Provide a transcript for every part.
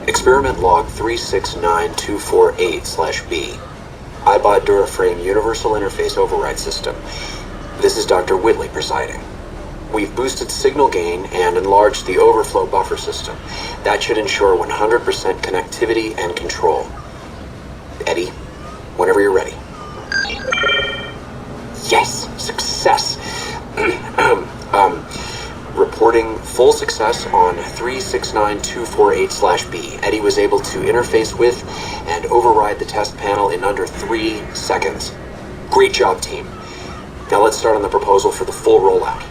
Experiment log 369248/B. iBot Duraframe Universal Interface Override System. This is Dr. Whitley presiding. We've boosted signal gain and enlarged the overflow buffer system. That should ensure 100% connectivity and control. Eddie, whenever you're ready. Yes! Success! Reporting full success on 369248/B. Eddie was able to interface with and override the test panel in under 3 seconds. Great job, team. Now let's start on the proposal for the full rollout.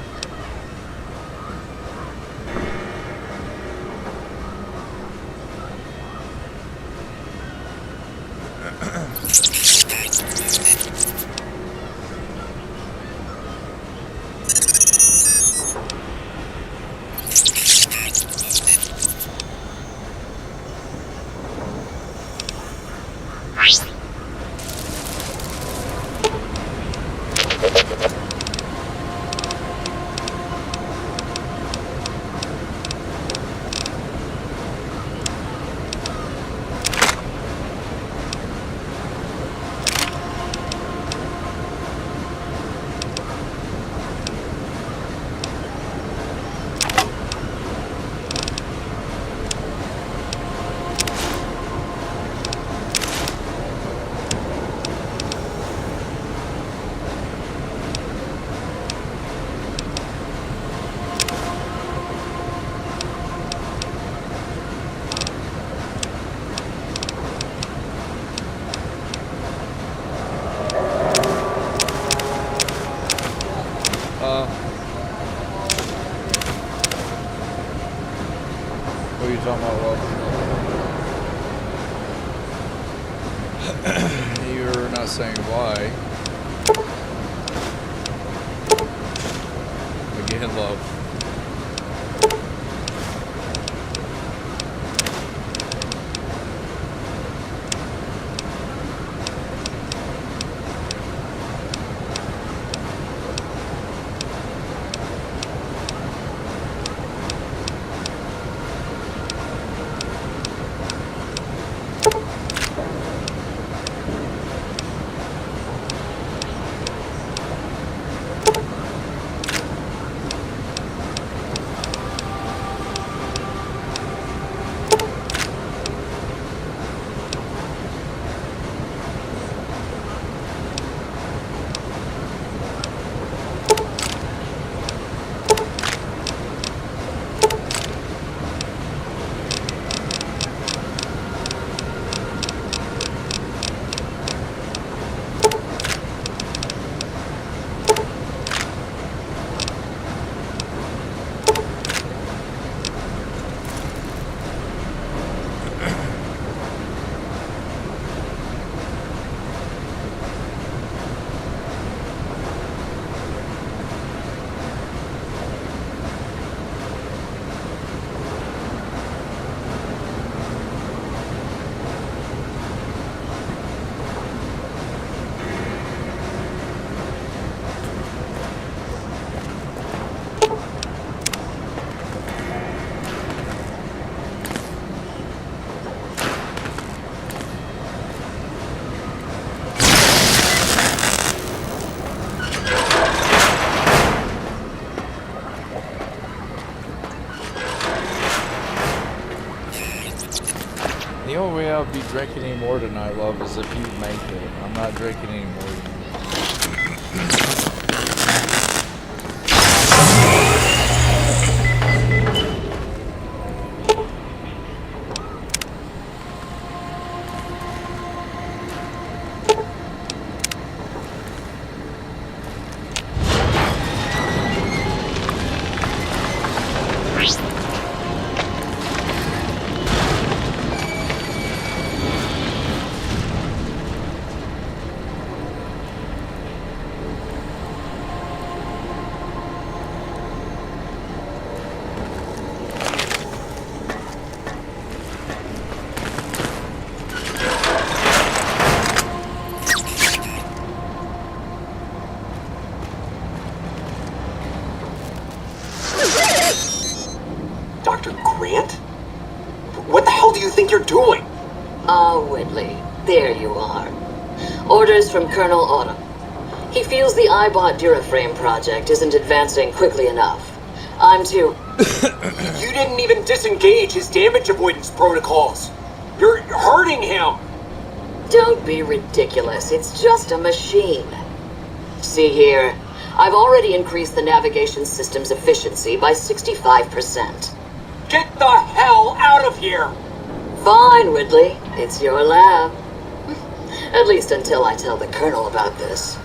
What are you talking about, Rob? You're not saying why. Again, love. The only way I'll be drinking anymore tonight, love, is if you make it. I'm not drinking anymore. What the hell do you think you're doing? Ah, Whitley. There you are. Orders from Colonel Autumn. He feels the iBot Duraframe project isn't advancing quickly enough. I'm to... You didn't even disengage his damage avoidance protocols. You're hurting him. Don't be ridiculous. It's just a machine. See here. I've already increased the navigation system's efficiency by 65%. Get the hell out of here! Fine, Whitley. It's your lab. At least until I tell the Colonel about this.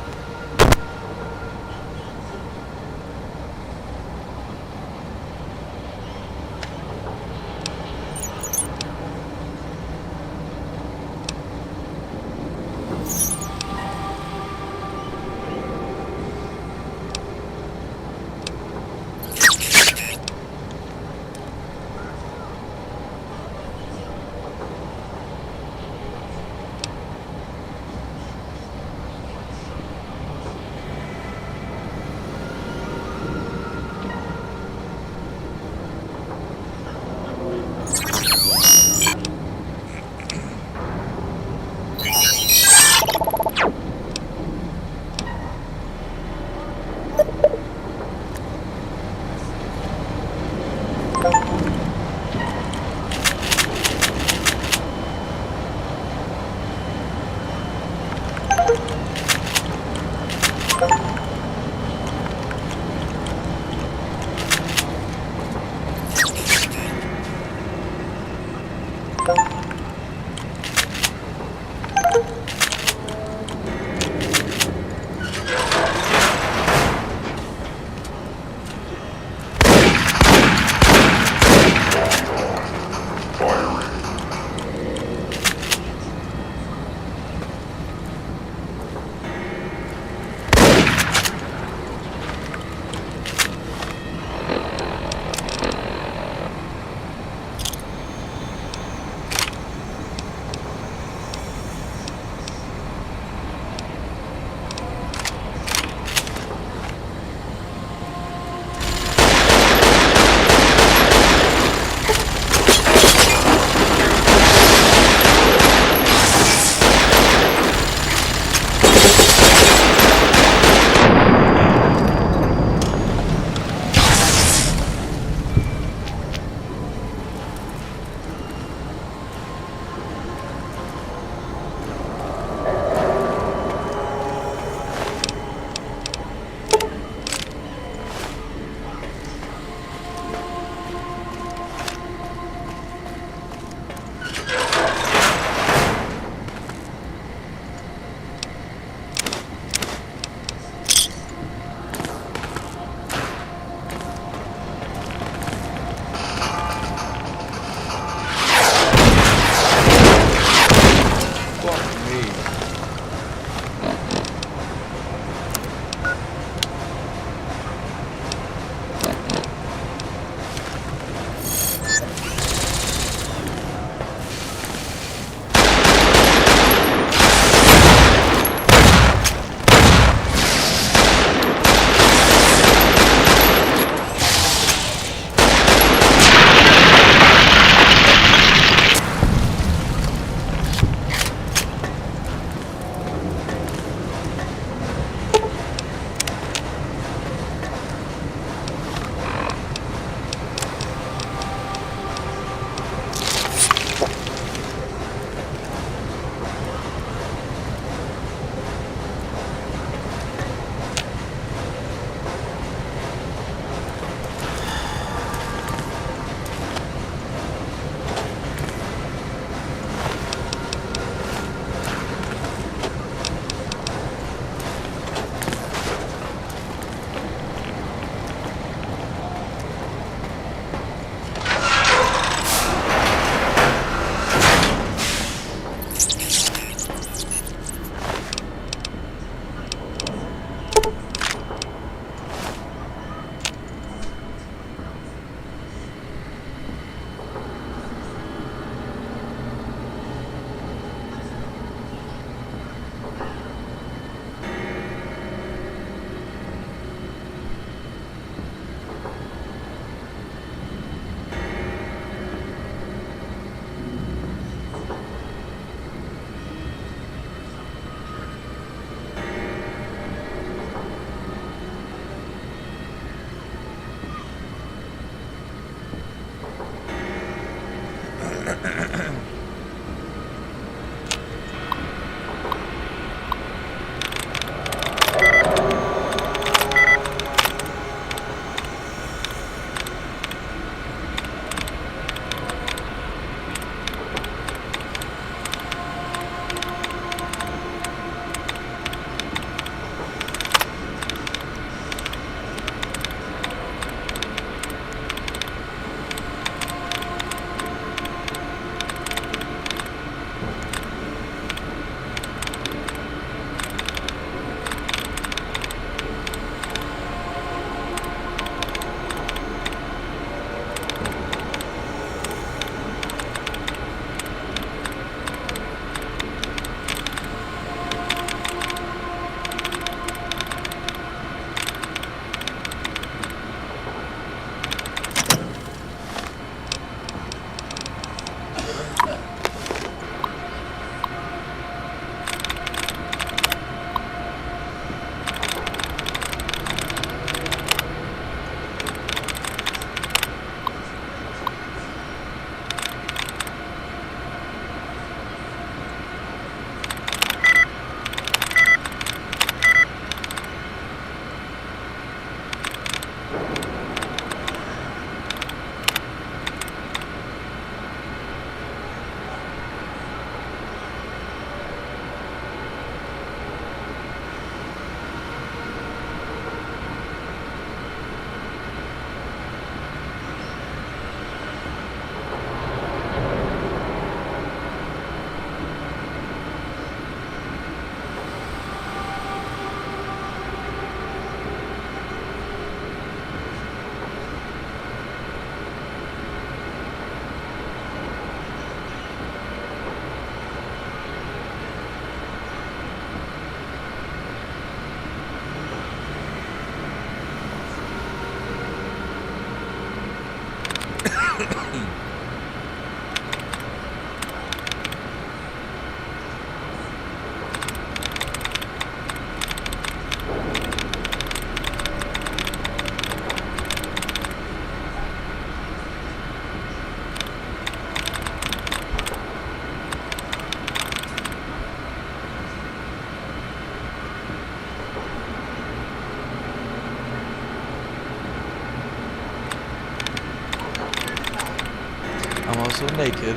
I'm also naked.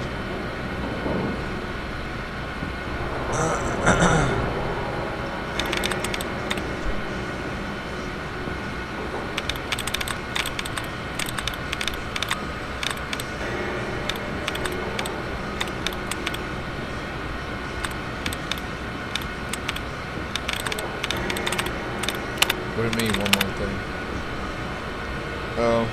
What do you mean, one more thing? Oh.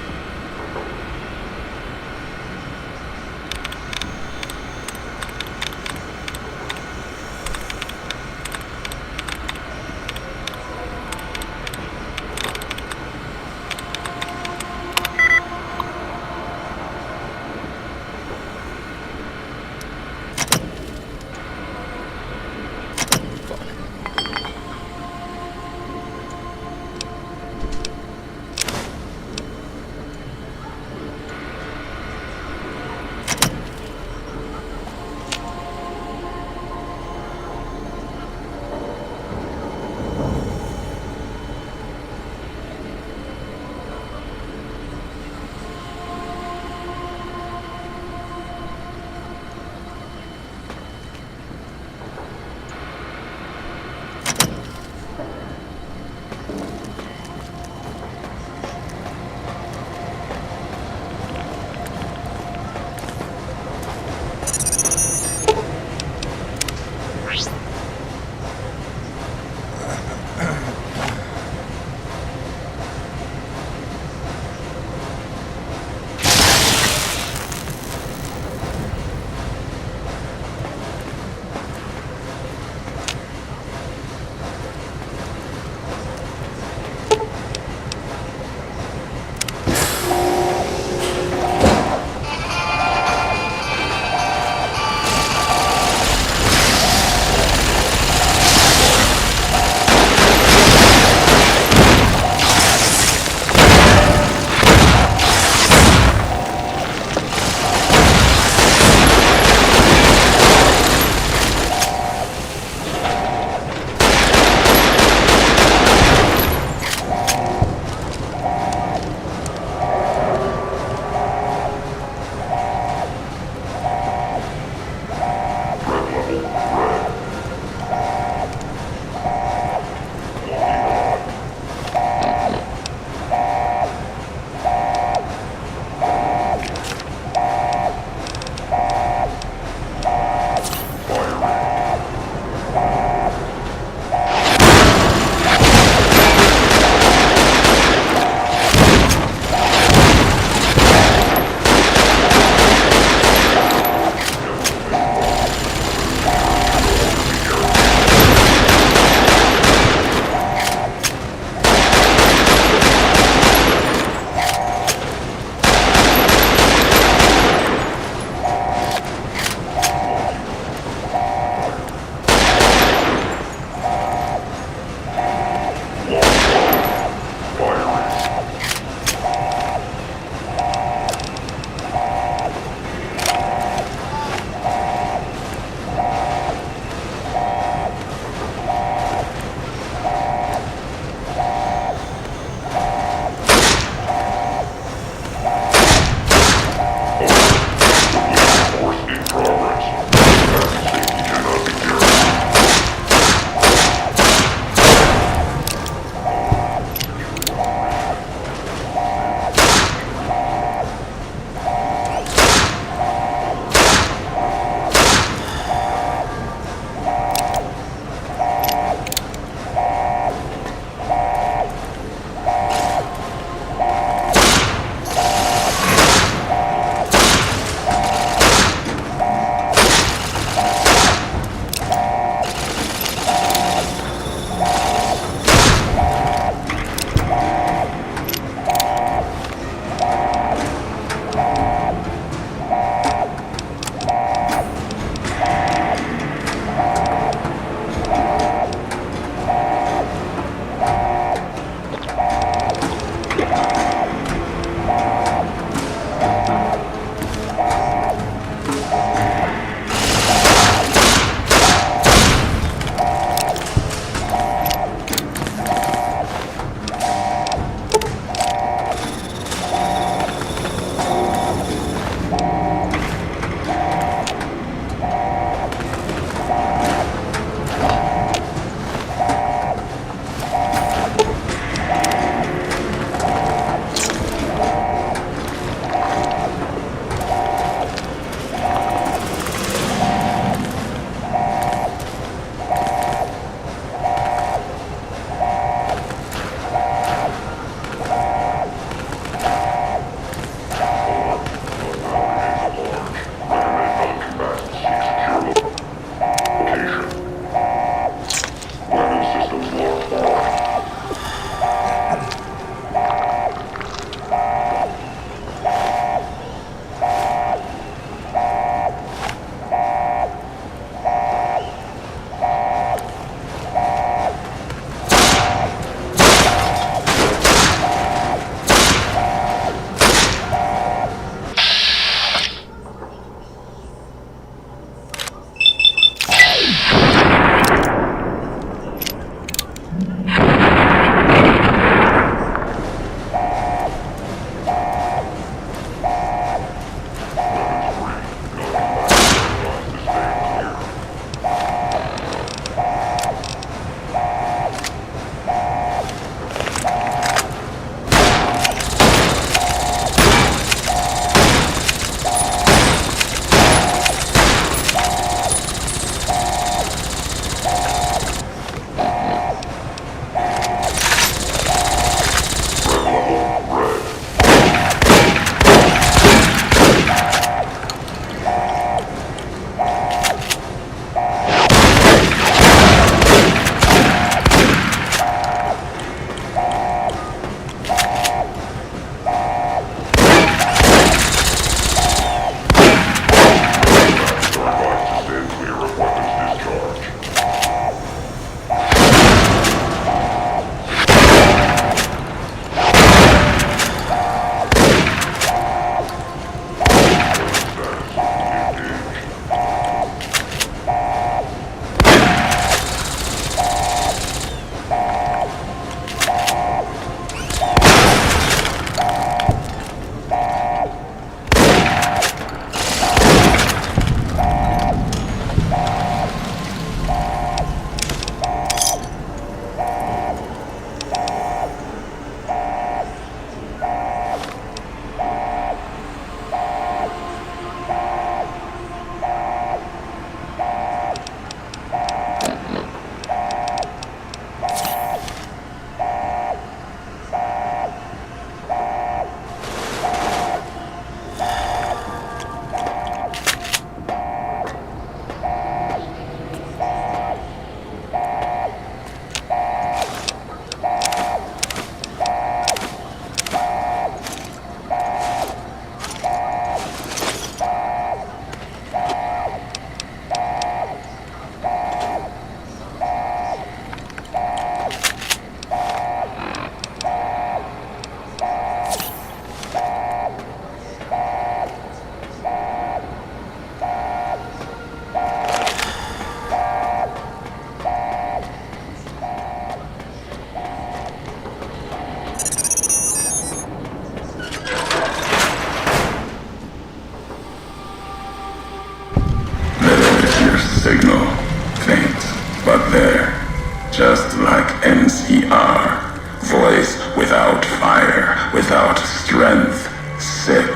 just like NCR. Voice without fire, without strength, sick.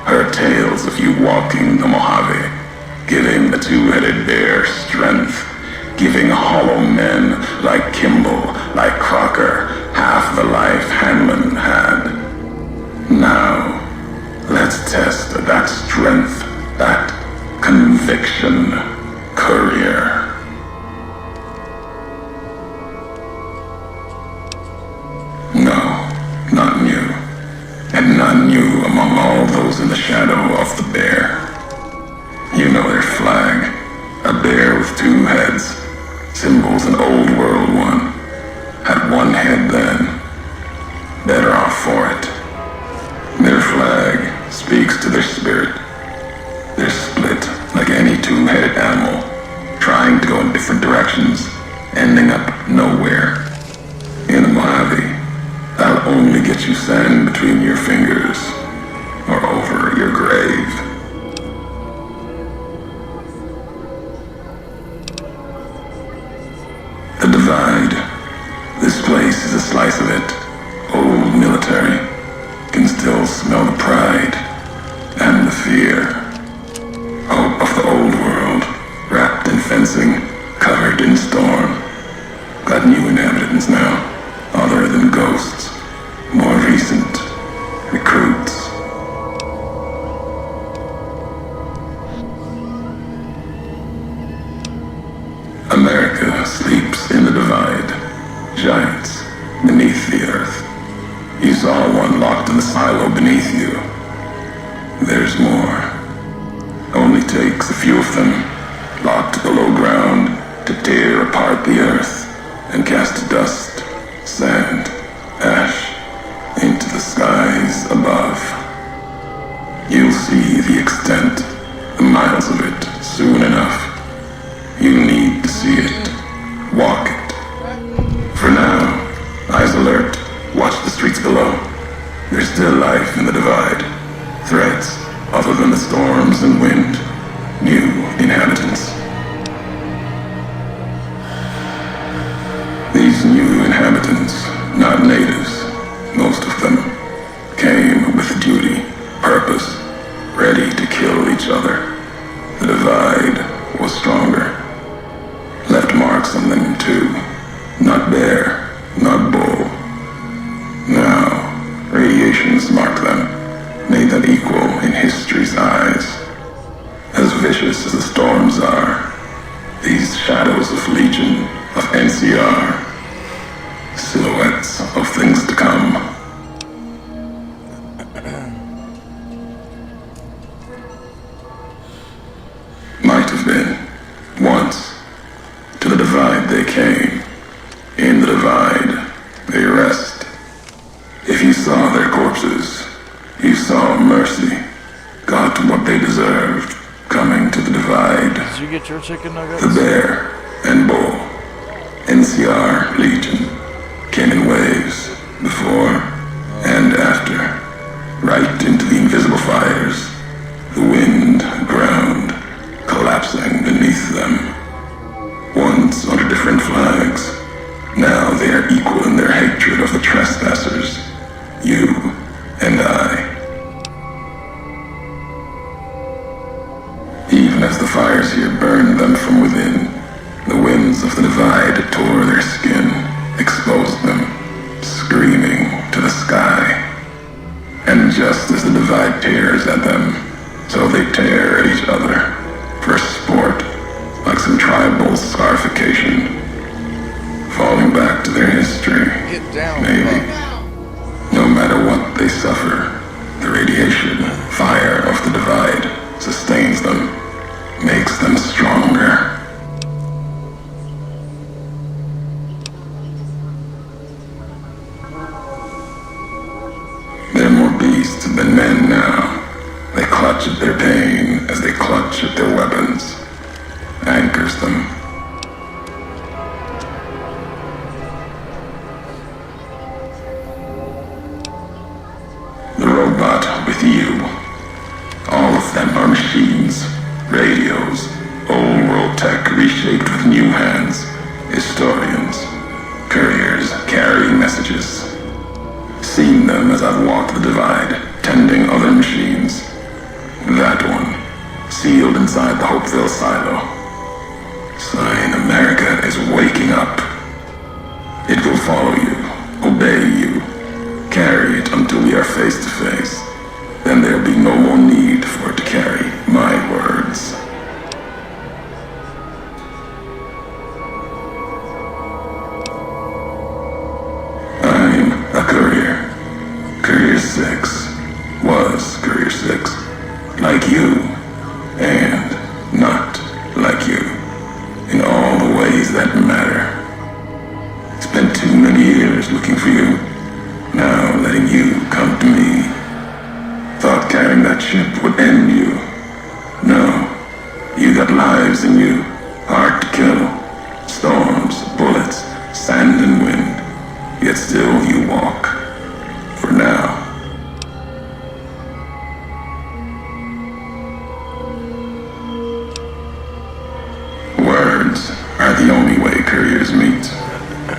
Her tales of you walking the Mojave, giving the two-headed bear strength, giving hollow men like Kimball, like Crocker, half the life Hanlon had. Now, let's test that strength, that conviction, courier. No, not new. And none new among all those in the shadow of the bear. You know their flag. A bear with two heads. Symbols an old world one. Had one head then. Better off for it. Their flag speaks to their spirit. They're split like any two-headed animal, trying to go in different directions, ending up nowhere. In the Mojave, I'll only get you sand between your fingers, or over your grave. The Divide. This place is a slice of it. Old military. Can still smell the pride and the fear. Hope of the old world, wrapped in fencing, covered in storm. Got new inhabitants now, other than ghosts, more recent recruits. America sleeps in the Divide, giants beneath the earth. You saw one locked in the silo beneath you. There's more. Only takes a few of them, locked below ground, to tear apart the earth and cast dust, sand, ash into the skies above. You'll see the extent, the miles of it, soon enough. You need to see it, walk it. For now, eyes alert, watch the streets below. There's still life in the Divide. Threats, other than the storms and wind. New inhabitants. These new inhabitants, not natives, most of them, came with duty, purpose, ready to kill each other. The Divide was stronger. Left marks on them too. Not bear, not bull. Now, radiations marked them, made them equal in history's eyes. As vicious as the storms are, these shadows of Legion, of NCR, silhouettes of things to come. Might have been, once. To the Divide they came. In the Divide, they rest. If you saw their corpses, you saw mercy, got what they deserved, coming to the Divide. Did you get your chicken nuggets? The bear and bull, NCR Legion, came in waves, before and after, right into the invisible fires, the wind, ground, collapsing beneath them. Once under different flags, now they are equal in their hatred of the trespassers, you and I. Even as the fires here burned them from within, the winds of the Divide tore their skin, exposed them, screaming to the sky. And just as the Divide tears at them, so they tear at each other, for sport, like some tribal scarification. Falling back to their history, Get down, maybe. fuck. No matter what they suffer, the radiation, fire of the Divide sustains them, makes them stronger. They're more beasts than men now. They clutch at their pain as they clutch at their weapons. Anchors them. The robot with you, sealed inside the Hopeville silo. Sign America is waking up. It will follow you, obey you, carry it until we are face to face. Then there'll be no more need for it to carry my words. I'm a courier. Courier 6 was Courier 6. Like you, and not like you. In all the ways that matter. Spent too many years looking for you. Now letting you come to me. Thought carrying that ship would end you. No. You got lives in you. Hard to kill. Storms, bullets, sand and wind. Yet still you walk. For now. Words are the only way couriers meet.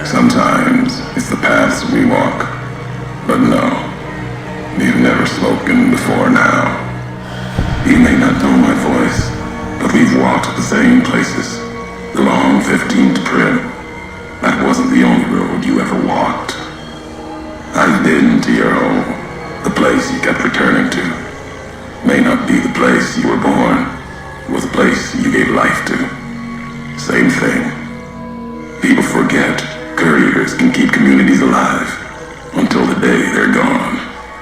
Sometimes it's the paths we walk. But no, we've never spoken before now. You may not know my voice, but we've walked the same places. The long 15th Prim. That wasn't the only road you ever walked. I've been to your home, the place you kept returning to. May not be the place you were born, it was the place you gave life to. Same thing. People forget couriers can keep communities alive until the day they're gone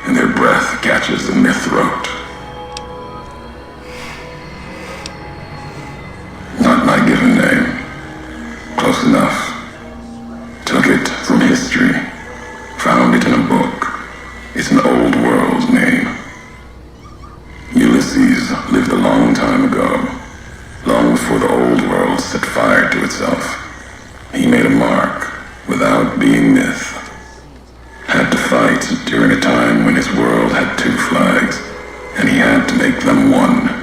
and their breath catches in their throat. Not my given name. Close enough. Took it from history. Found it in a book. It's an old world name. Ulysses lived a long time ago. Long before the old world set fire to itself. He made a mark without being myth. Had to fight during a time when his world had two flags, and he had to make them one.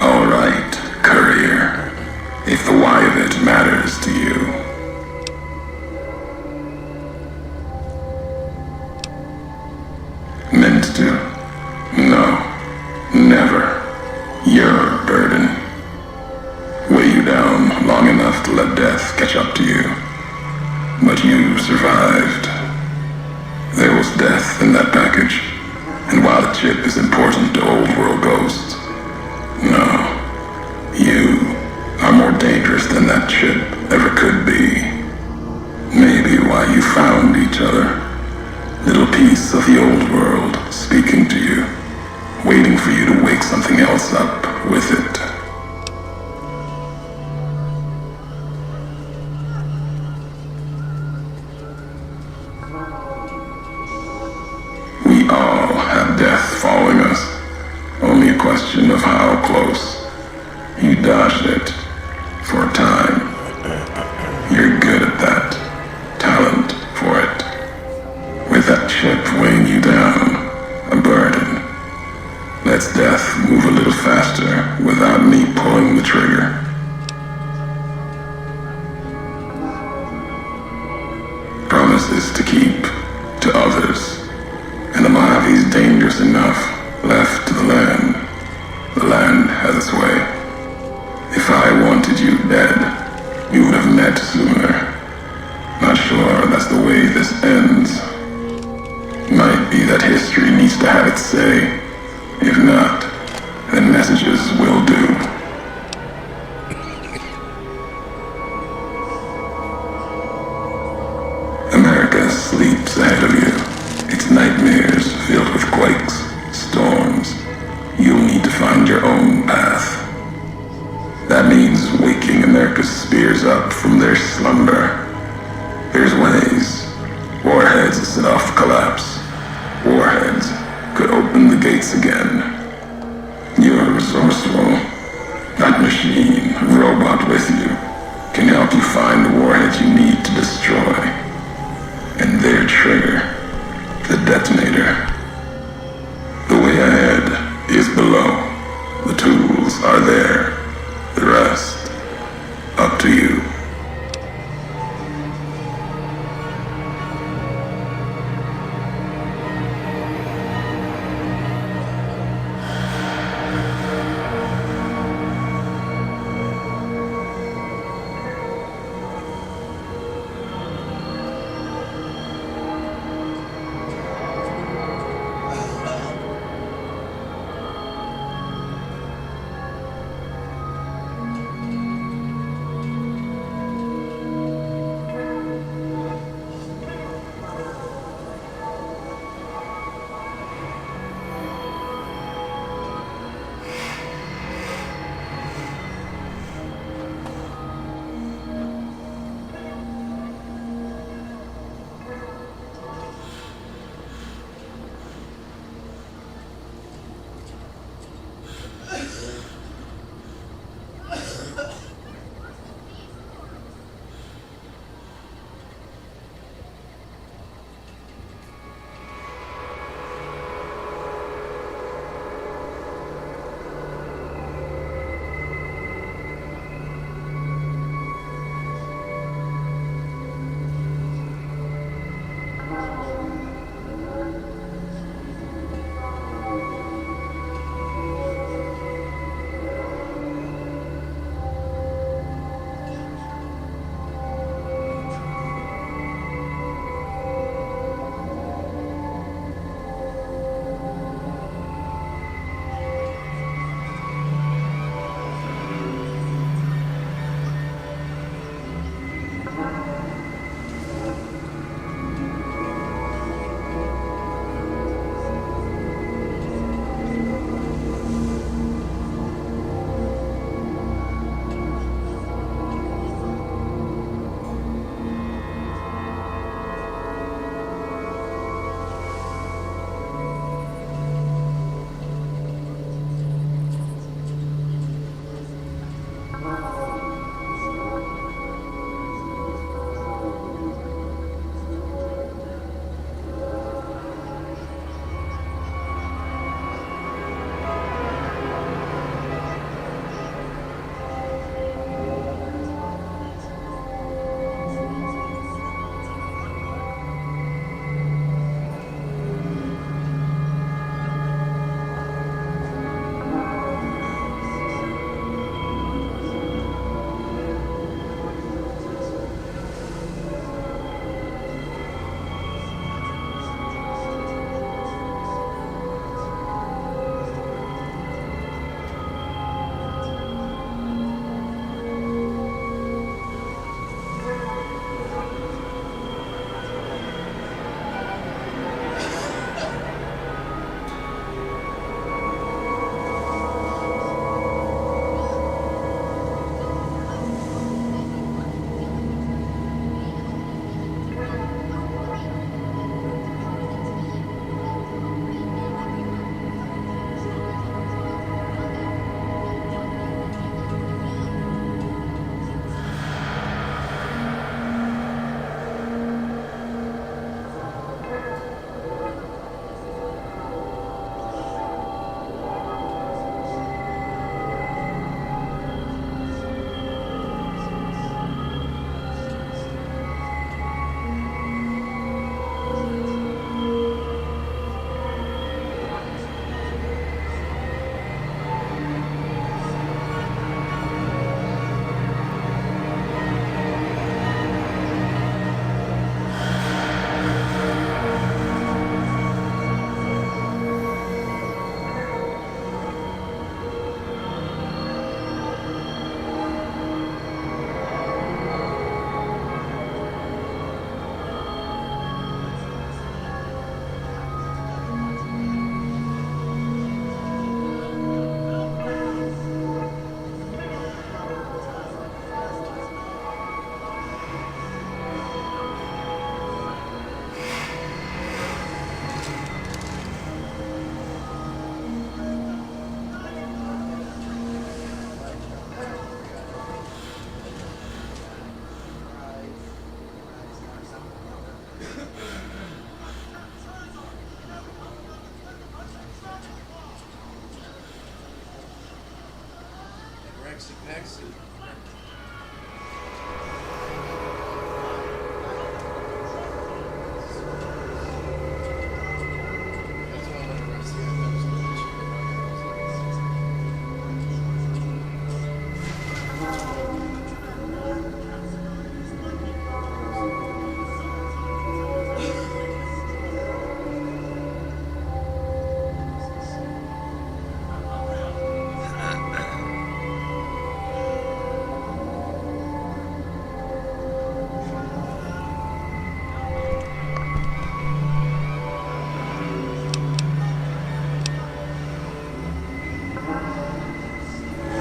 All right, courier, if the why of it matters to you. Meant to? No. Never. Your burden. Weigh you down long enough to let death catch up to you. But you survived. There was death in that package. And while the chip is important to old world ghosts, no. You are more dangerous than that chip ever could be. Maybe why you found each other. Little piece of the old world speaking to you, waiting for you to wake something else up with it. We all have death following us, only a question of how close. You dodged it for a time. You're good at that. Talent for it. With that chip weighing you down, a burden. Lets death move a little faster without me pulling the trigger. Promises to keep to others. And the Mojave's dangerous enough left to the land. The land has its way. If I wanted you dead, we would have met sooner. Not sure that's the way this ends. Might be that history needs to have its say. If not, then messages will do. America sleeps ahead of you. Its nightmares filled with quakes, storms. You'll need to find your own path. That means waking America's spears up from their slumber. There's ways. Warheads set off collapse. Warheads could open the gates again. You're resourceful. That machine, robot with you, can help you find the warheads you need to destroy. And their trigger, the detonator. The way ahead is below. The tools are there. The rest, up to you.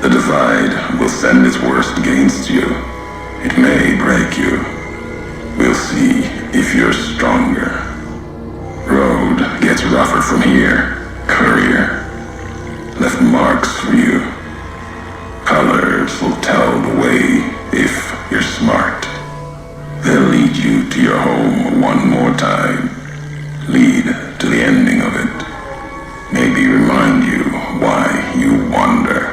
The divide will send its worst against you. It may break you. We'll see if you're stronger. Road gets rougher from here. Courier left marks for you. Colors will tell the way if you're smart. They'll lead you to your home one more time. Lead to the ending of it. Maybe remind you why you wander.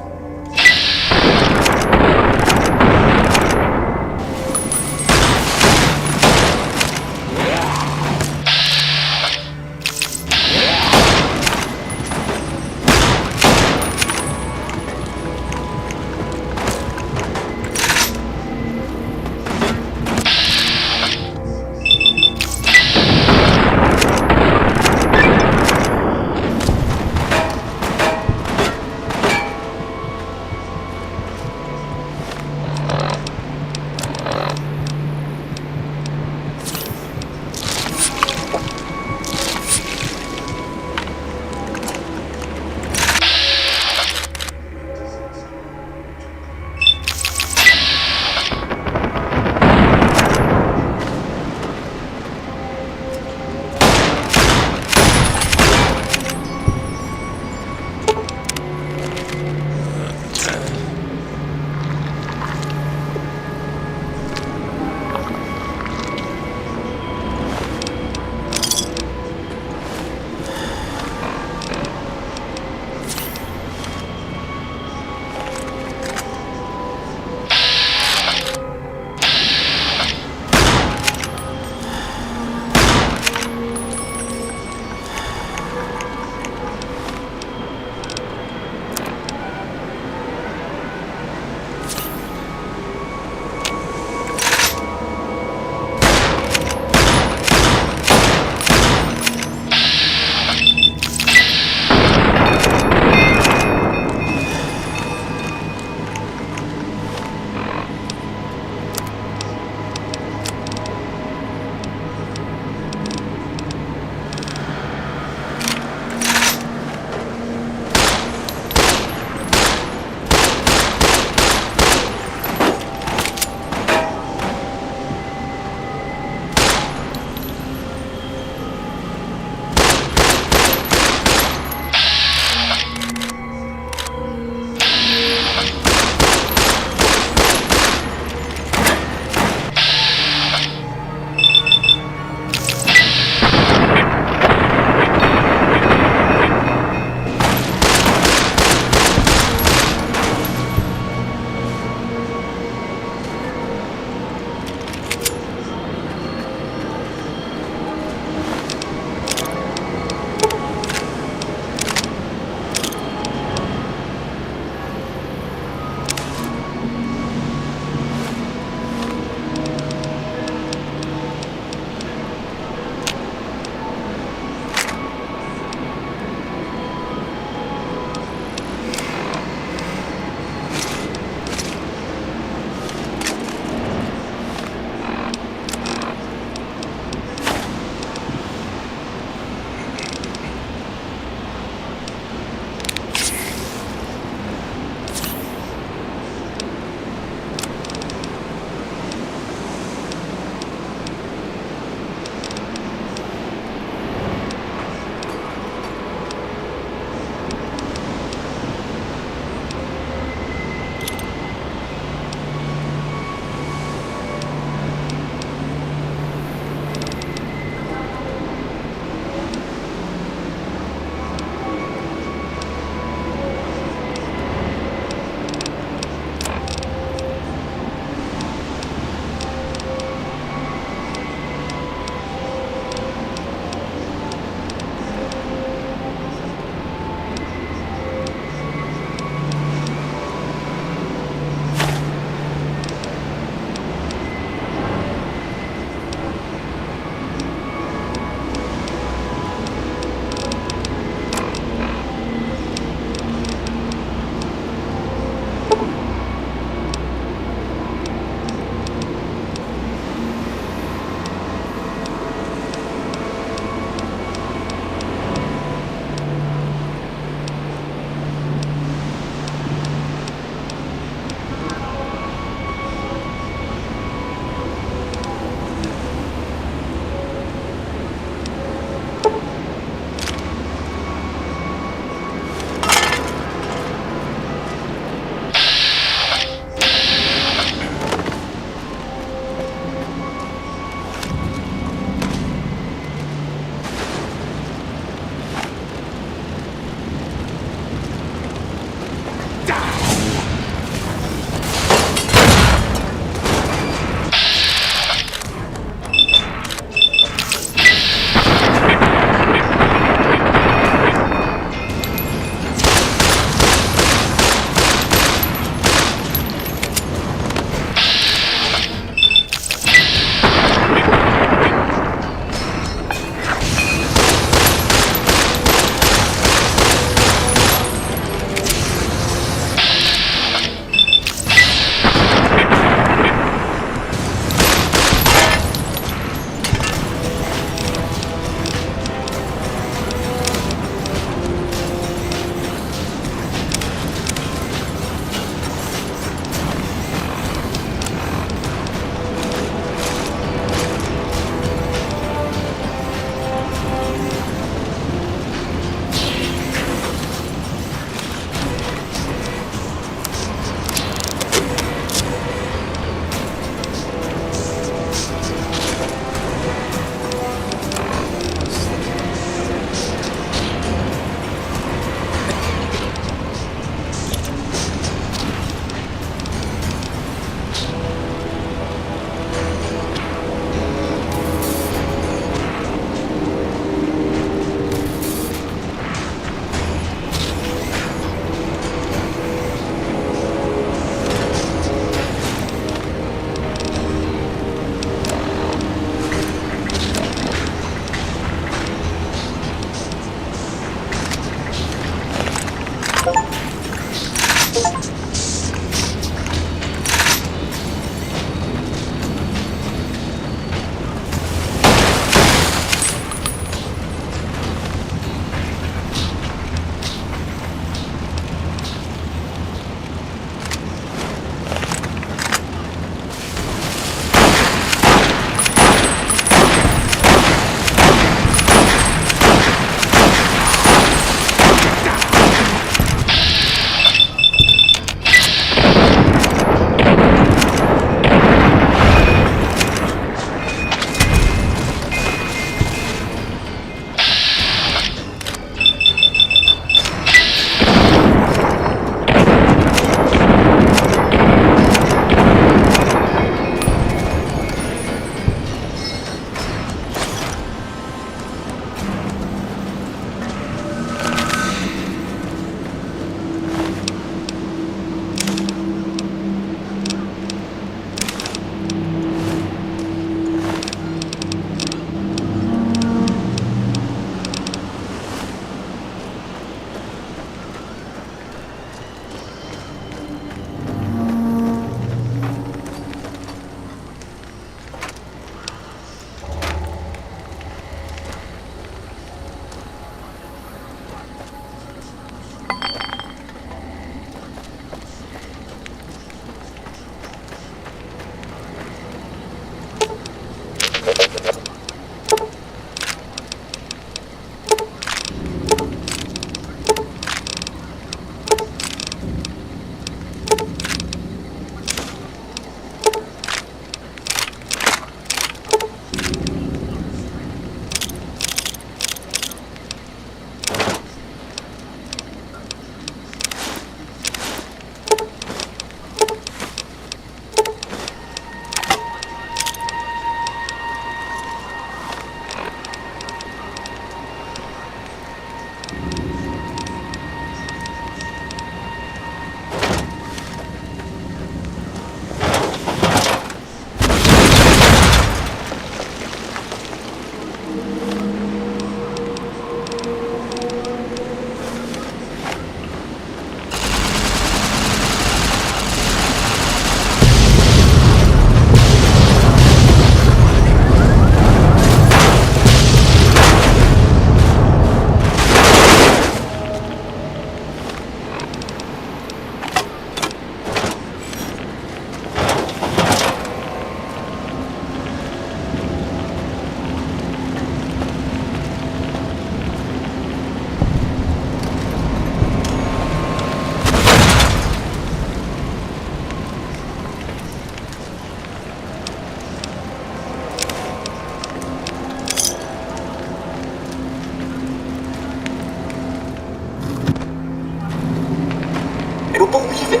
I don't believe it.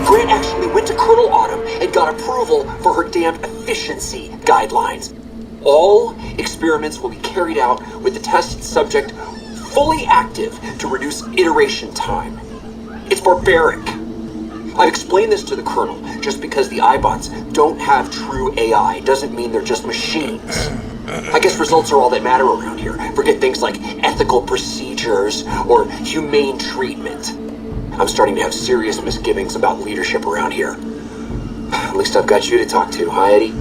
Grant actually went to Colonel Autumn and got approval for her damned efficiency guidelines. All experiments will be carried out with the test subject fully active to reduce iteration time. It's barbaric. I've explained this to the Colonel. Just because the iBots don't have true AI doesn't mean they're just machines. I guess results are all that matter around here. Forget things like ethical procedures or humane treatment. I'm starting to have serious misgivings about leadership around here. At least I've got you to talk to, huh, Eddie?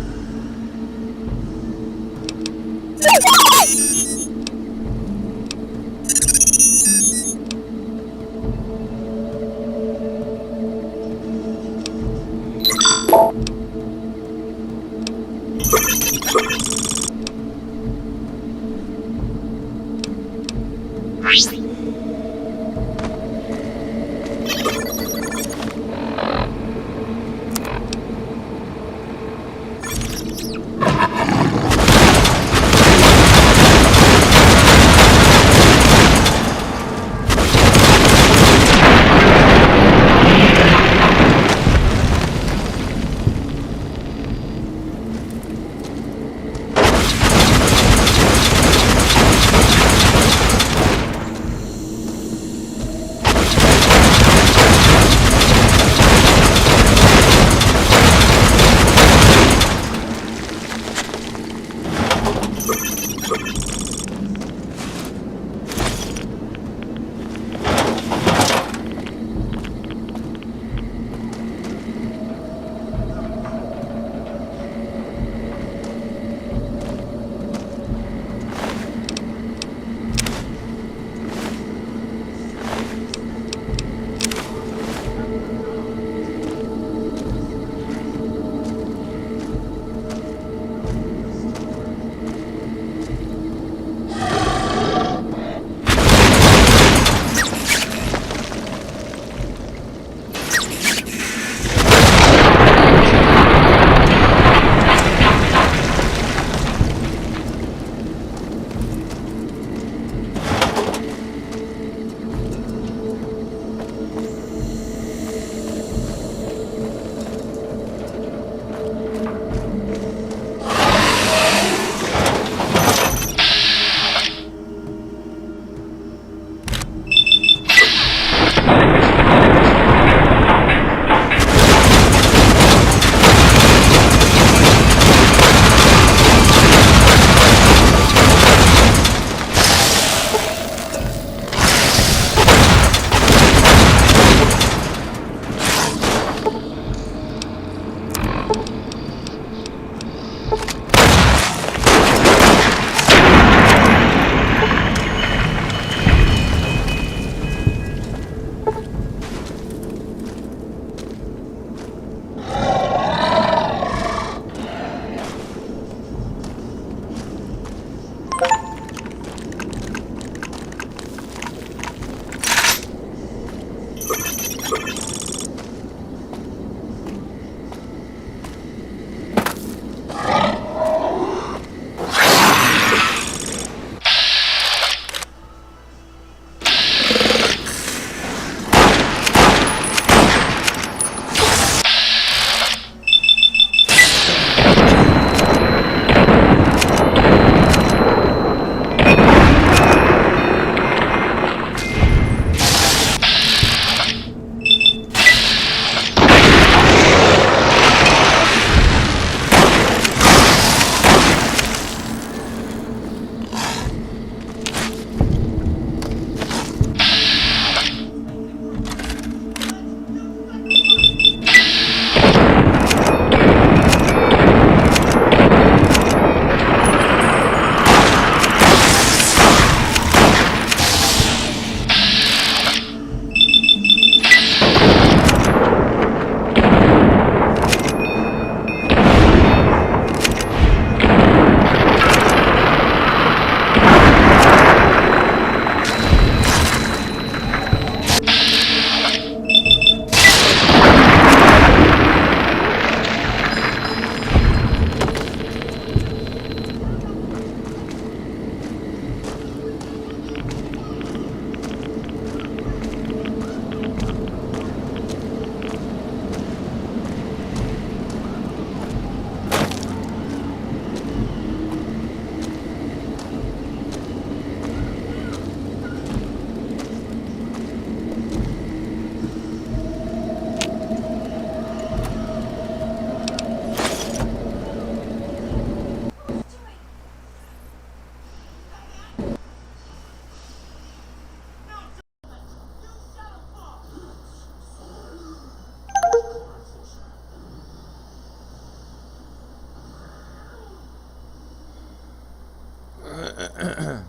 I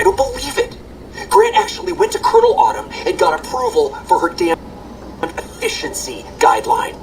don't believe it. Grant actually went to Colonel Autumn and got approval for her damn efficiency guideline.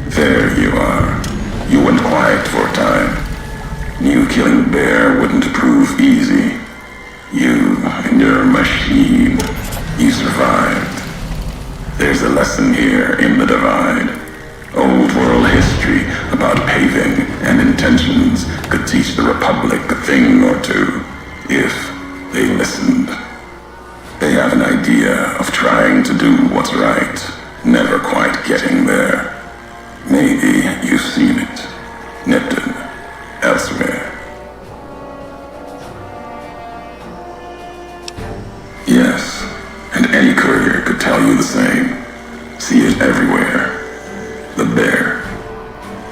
There you are. You went quiet for a time. Knew killing the bear wouldn't prove easy. You and your machine. You survived. There's a lesson here in the divide. Old world history about paving and intentions could teach the Republic a thing or two, if they listened. They have an idea of trying to do what's right, never quite getting there. Maybe you've seen it, nipped it, elsewhere. Yes, and any courier could tell you the same. See it everywhere. The bear.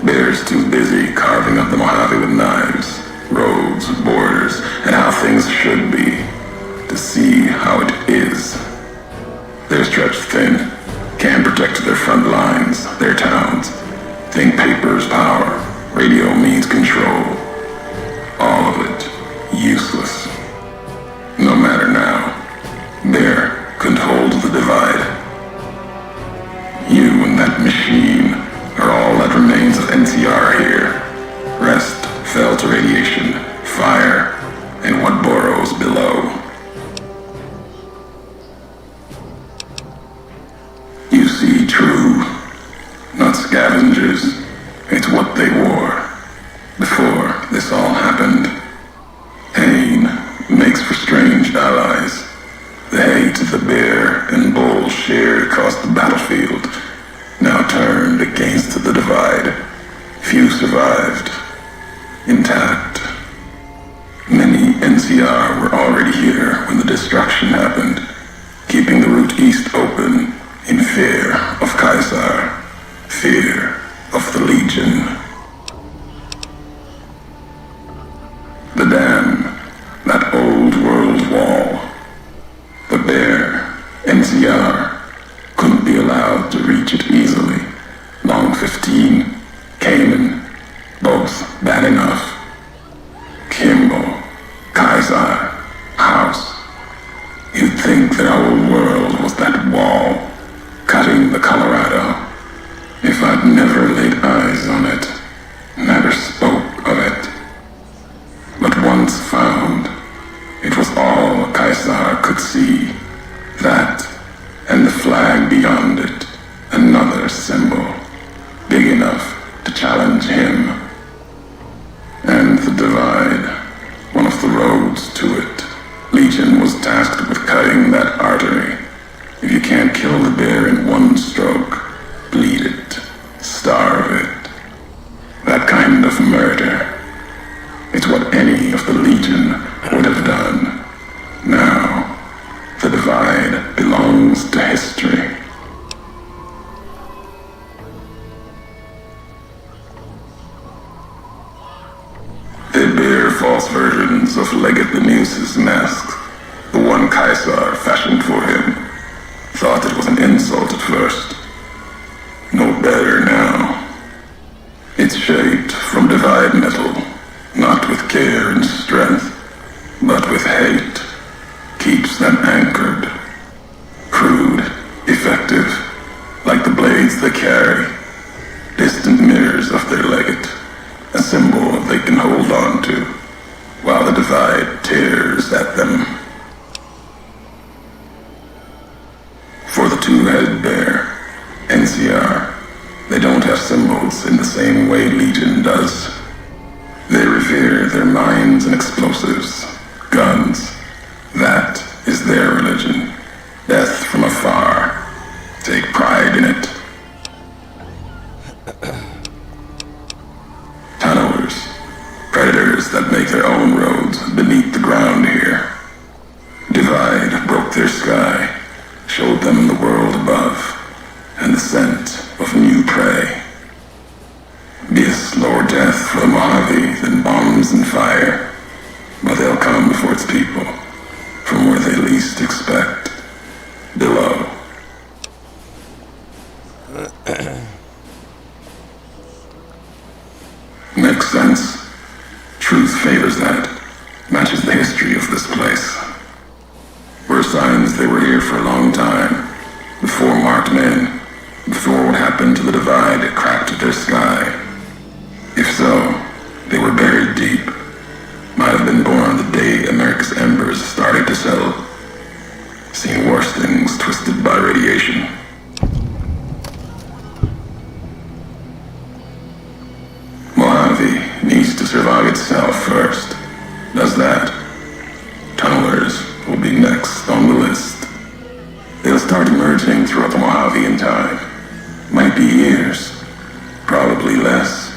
Bear's too busy carving up the Mojave with knives, roads, borders, and how things should be, to see how it is. They're stretched thin, can't protect their front lines, their towns. Think paper's power, radio means control. All of it, useless. No matter now, Bear couldn't hold the divide. You and that machine are all that remains of NCR here. Rest fell to radiation, fire, and what burrows below. You see true, not scavengers. It's what they wore before this all happened. Pain makes for strange allies. The hate the bear and bull shared across the battlefield now turned against the divide. Few survived, intact. Many NCR were already here when the destruction happened, keeping the route east open in fear of Caesar, fear of the Legion. The dam, that old world wall. The bear, NCR, couldn't be allowed to reach it easily. Long 15, Cayman, both bad enough. Kimball, Caesar, House. You'd think their whole world was that wall, cutting the Colorado. If I'd never laid eyes on it, never spoke of it. But once found, it was all Caesar could see. That, and the flag beyond it, another symbol, big enough to challenge him. And the divide, one of the roads to it. Legion was tasked with cutting that artery. If you can't kill the bear in one stroke, bleed it, starve it. That kind of murder. It's what any of the Legion would have done. Now, the divide belongs to history. They bear false versions of Legate Bemus's mask, the one Caesar fashioned for him. Thought it was an insult at first. No better now. It's shaped from divide metal, not with care and strength, but with hate. Keeps them anchored. Crude, effective, like the blades they carry. Distant mirrors of their legate, a symbol they can hold on to, while the divide tears at them. For the two-headed bear, NCR, they don't have symbols in the same way Legion does. They revere their mines and explosives, guns. That is their religion. Death from afar. Take pride in it. Tunnelers. Predators that make their own roads beneath the ground here. Divide broke their sky, showed them the world above, and the scent of new prey. Be a slower death for the Mojave than bombs and fire, but they'll come before its people, from where they least expect, below. Makes sense. Truth favors that, matches the history of this place. We're assigned they were here for a long time, before marked men, before what happened to the divide cracked their sky. If so, they were buried deep. Might have been born the day America's embers started to settle. Seen worse things twisted by radiation. Mojave needs to survive itself first. Does that? Tunnelers will be next on the list. They'll start emerging throughout the Mojave in time. Might be years. Probably less.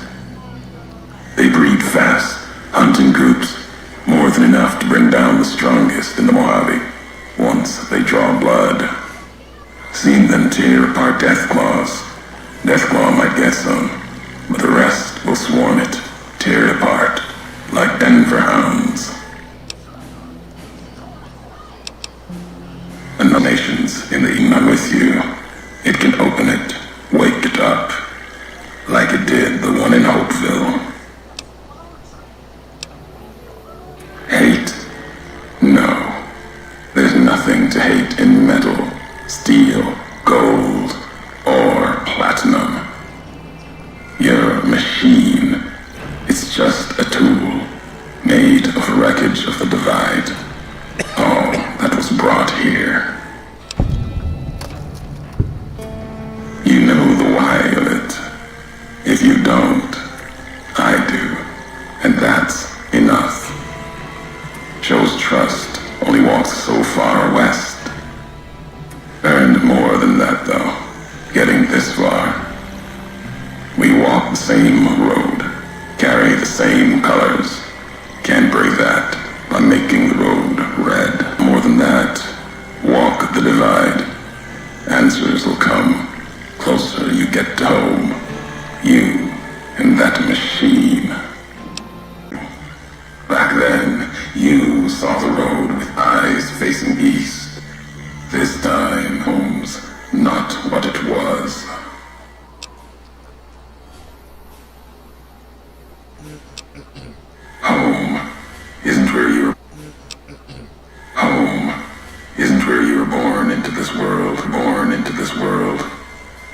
They breed fast, hunt in groups, more than enough to bring down the strongest in the Mojave, once they draw blood. Seen them tear apart Deathclaws. Deathclaw might get some, but the rest will swarm it, tear it apart, like Denver hounds. And the nations in the evening I'm with you, it can open it, wake it up, like it did the one in Hopeville. Hate? No. There's nothing to hate in metal, steel, gold, or platinum. You're a machine. It's just a tool, made of the wreckage of the divide. All that was brought here. You know the why of it. If you don't, I do. And that's enough. Shows trust only walks so far west. Earned more than that, though, getting this far. We walk the same road, carry the same colors. Can't break that by making the road red. More than that, walk the divide. Answers will come closer you get to home. You and that machine. Back then, you saw the road with eyes facing east. This time, home's not what it was. Home isn't where you were. Home isn't where you were born into this world. Born into this world.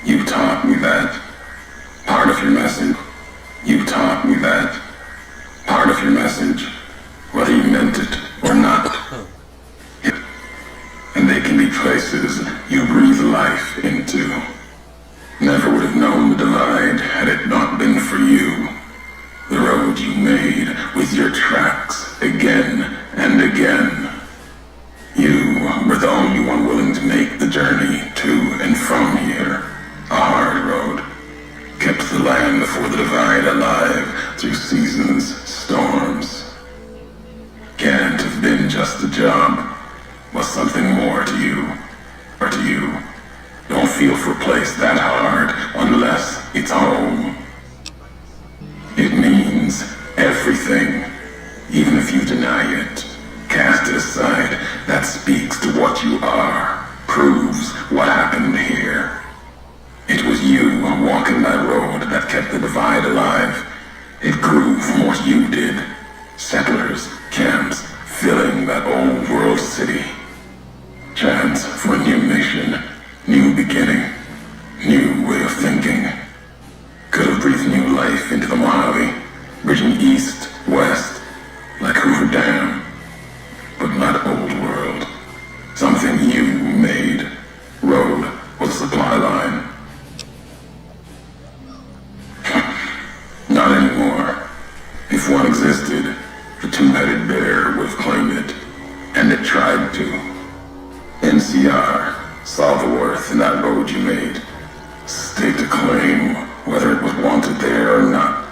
You taught me that. Part of your message. You taught me that. Part of your message, whether you meant it or not. And they can be places you breathe life into. Never would have known the divide had it not been for you. The road you made with your tracks again and again. You were the only one willing to make the journey to and from here. A hard road. Kept the land before the divide alive through seasons, storms. Can't have been just a job. Was something more to you. Or to you. Don't feel for a place that hard unless it's home. It means everything. Even if you deny it, cast it aside. That speaks to what you are. Proves what happened here. It was you walking that road that kept the divide alive. It grew from what you did. Settlers, camps, filling that old world city. Chance for a new mission, new beginning, new way of thinking. Could have breathed new life into the Mojave, bridging east, west, like Hoover Dam. But not old world. Something you made. Road was a supply line. Not anymore. If one existed, the two-headed bear would have claimed it. And it tried to. NCR saw the worth in that road you made. Staked a claim, whether it was wanted there or not.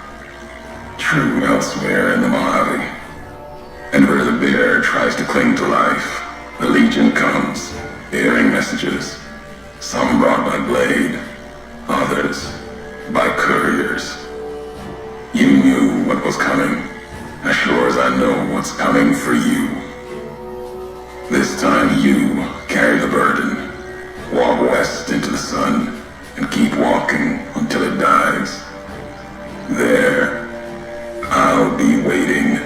True elsewhere in the Mojave. And where the bear tries to cling to life, the Legion comes, bearing messages. Some brought by blade, others by couriers. You knew what was coming, as sure as I know what's coming for you. This time you carry the burden. Walk west into the sun, and keep walking until it dies. There, I'll be waiting.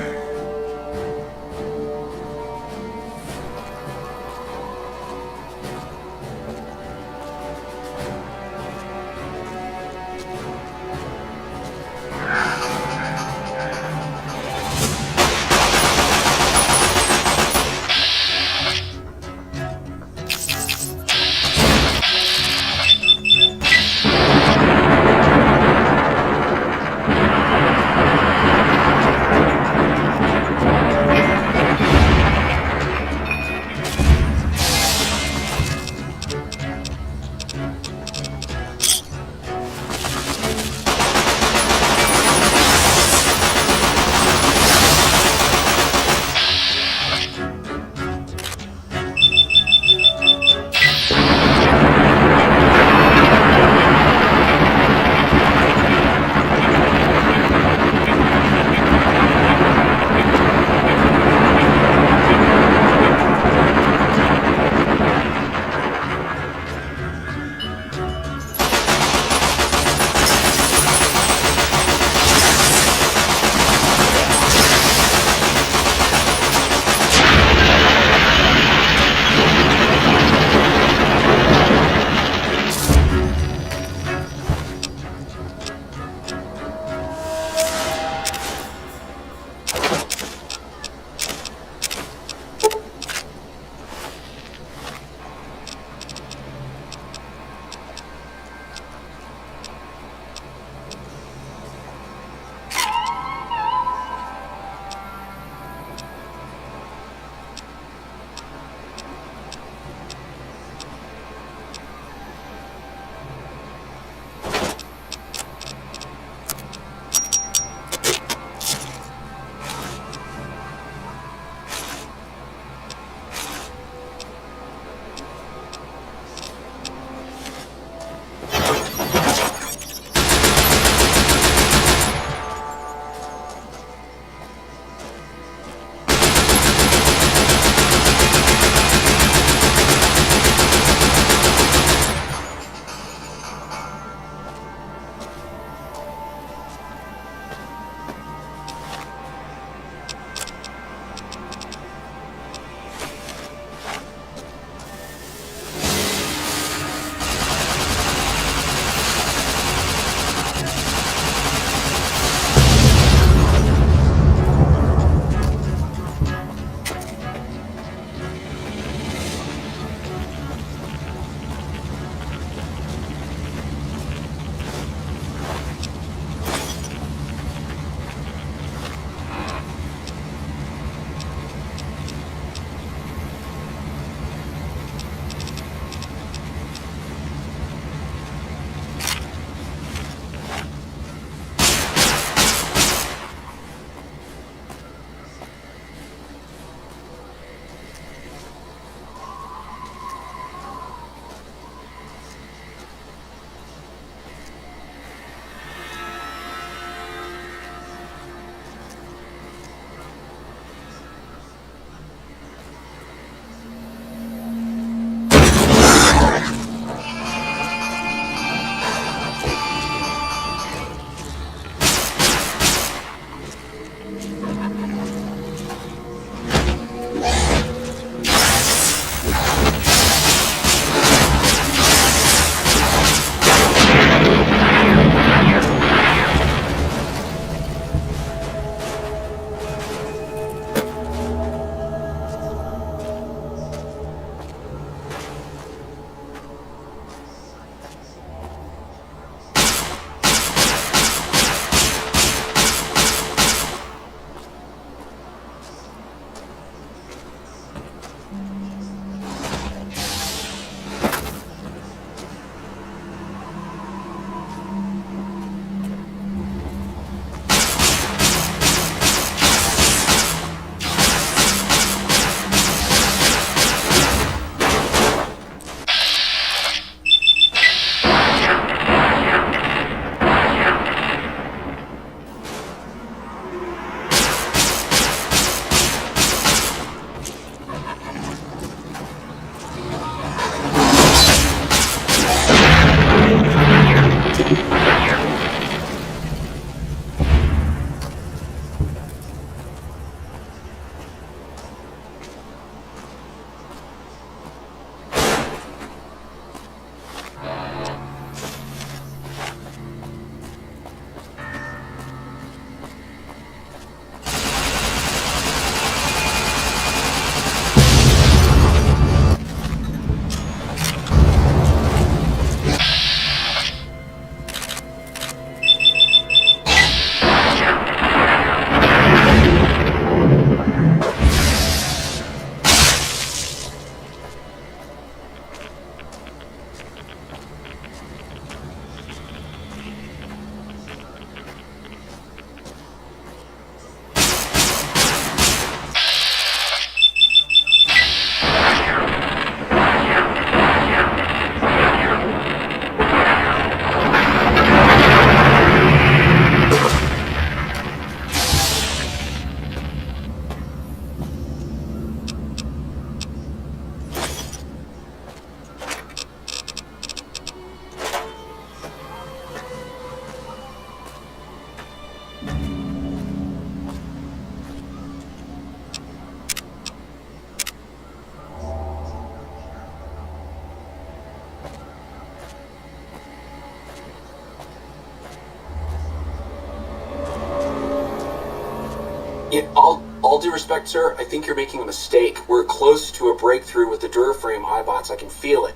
All due respect, sir, I think you're making a mistake. We're close to a breakthrough with the Duraframe iBots. I can feel it.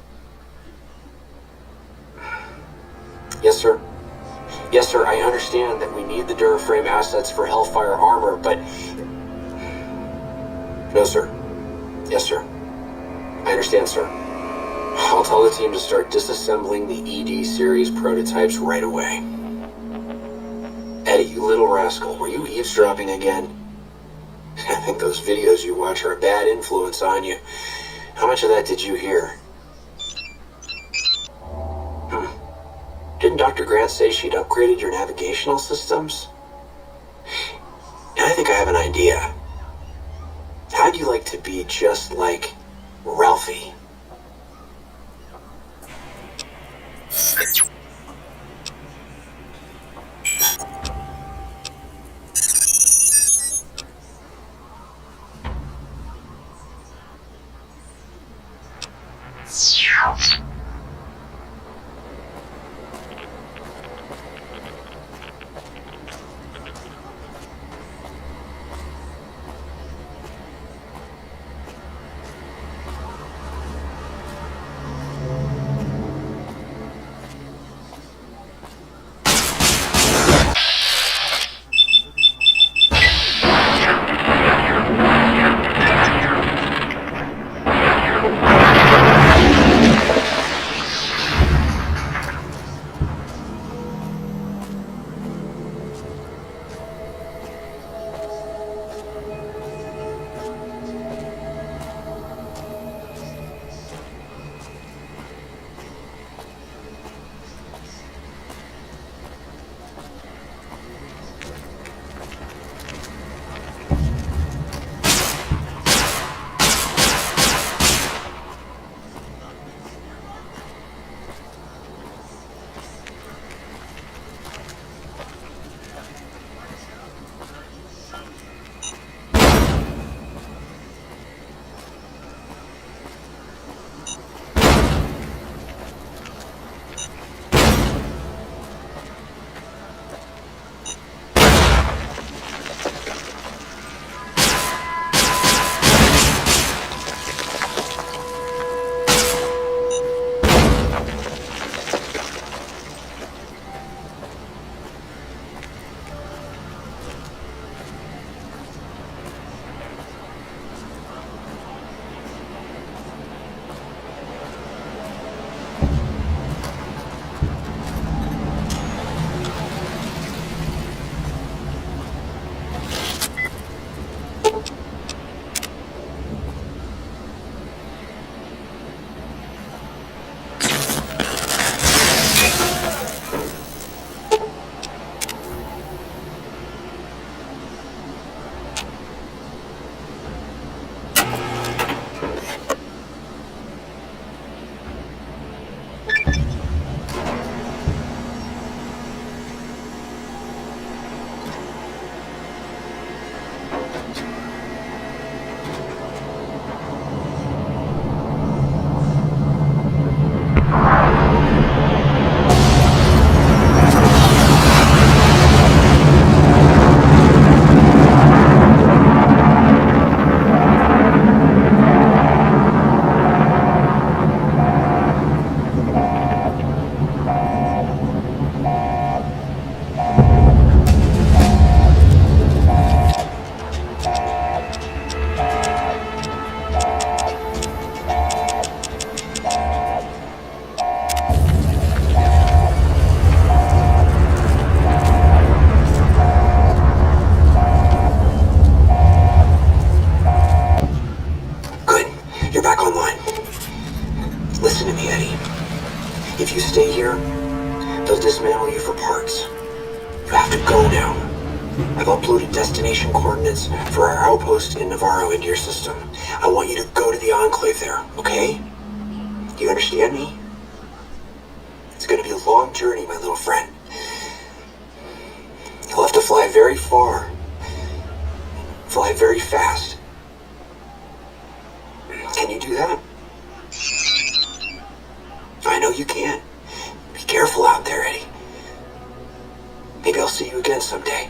Yes, sir. Yes, sir, I understand that we need the Duraframe assets for Hellfire armor, but... No, sir. Yes, sir. I understand, sir. I'll tell the team to start disassembling the ED series prototypes right away. Eddie, you little rascal, were you eavesdropping again? I think those videos you watch are a bad influence on you. How much of that did you hear? Didn't Dr. Grant say she'd upgraded your navigational systems? And I think I have an idea. How'd you like to be just like Ralphie? If you stay here, they'll dismantle you for parts. You have to go now. I've uploaded destination coordinates for our outpost in Navarro into your system. I want you to go to the Enclave there, okay? Do you understand me? It's gonna be a long journey, my little friend. You'll have to fly very far. Fly very fast. Can you do that? I know you can. Be careful out there, Eddie. Maybe I'll see you again someday.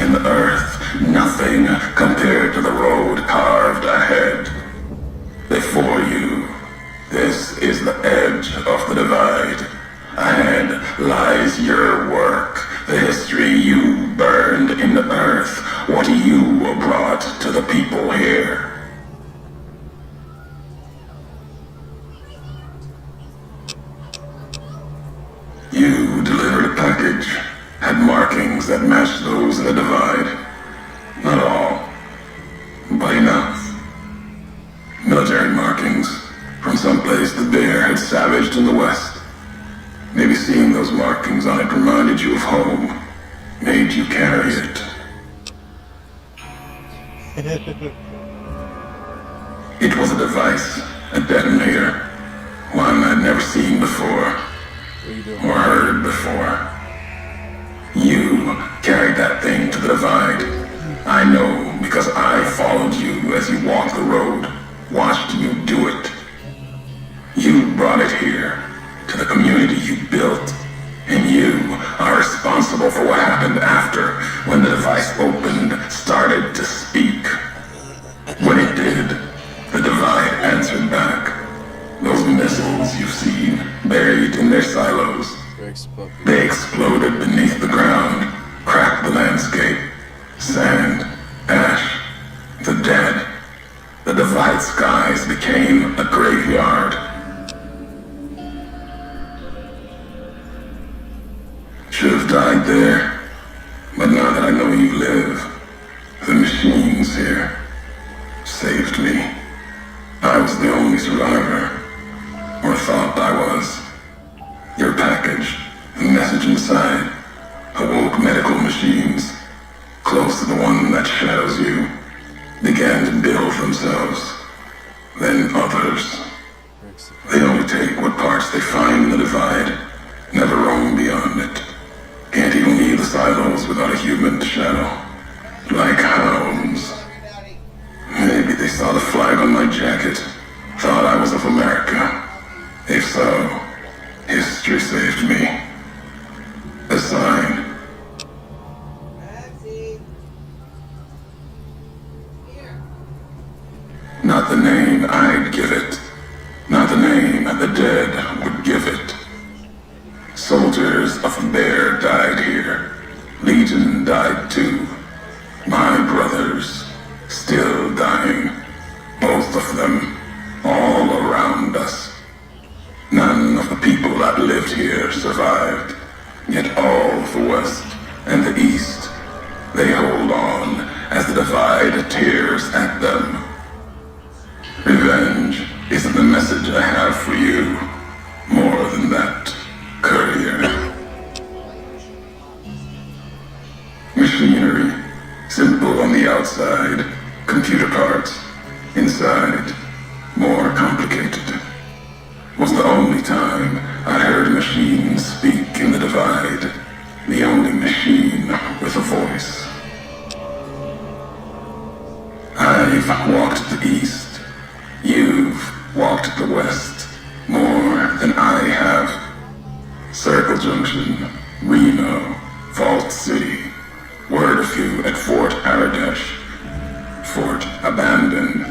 in the earth, nothing compared to the road carved ahead. Before you, this is the edge of the divide. Ahead lies your work, the history you burned in the earth, what you brought to the people here. You delivered a package, had markings that matched those in the divide. Not all, but enough. Military markings from someplace the bear had savaged in the west. Maybe seeing those markings on it reminded you of home, made you carry it. It was a device, a detonator, one I'd never seen before, or heard before. You carried that thing to the divide. I know because I followed you as you walked the road, watched you do it. You brought it here, to the community you built, and you are responsible for what happened after, when the device opened, started to speak. When it did, the divide answered back. Those missiles you've seen, buried in their silos, they exploded beneath the ground, cracked the landscape, sand, ash, the dead. The divide skies became a graveyard. Should have died there, but now that I know you live, the machines here saved me. I was the only survivor, or thought I was. Your package, the message inside, awoke medical machines, close to the one that shadows you, began to build themselves. Then others. They only take what parts they find in the divide, never roam beyond it. Can't even leave the silos without a human shadow. Like hounds. Maybe they saw the flag on my jacket, thought I was of America. If so, history saved me. A sign. Not the name I'd give it. Not the name the dead would give it. Soldiers of the bear died here. Legion died too. My brothers, still dying. Both of them, all around us. None of the people that lived here survived. Yet all of the West and the East, they hold on as the divide tears at them. Revenge isn't the message I have for you. More than that, courier. Machinery, simple on the outside, computer parts, inside, more complicated. Was the only time I heard a machine speak in the divide. The only machine with a voice. I've walked the east. You've walked the west more than I have. Circle Junction, Reno, Vault City, word of you at Fort Aradesh. Fort abandoned.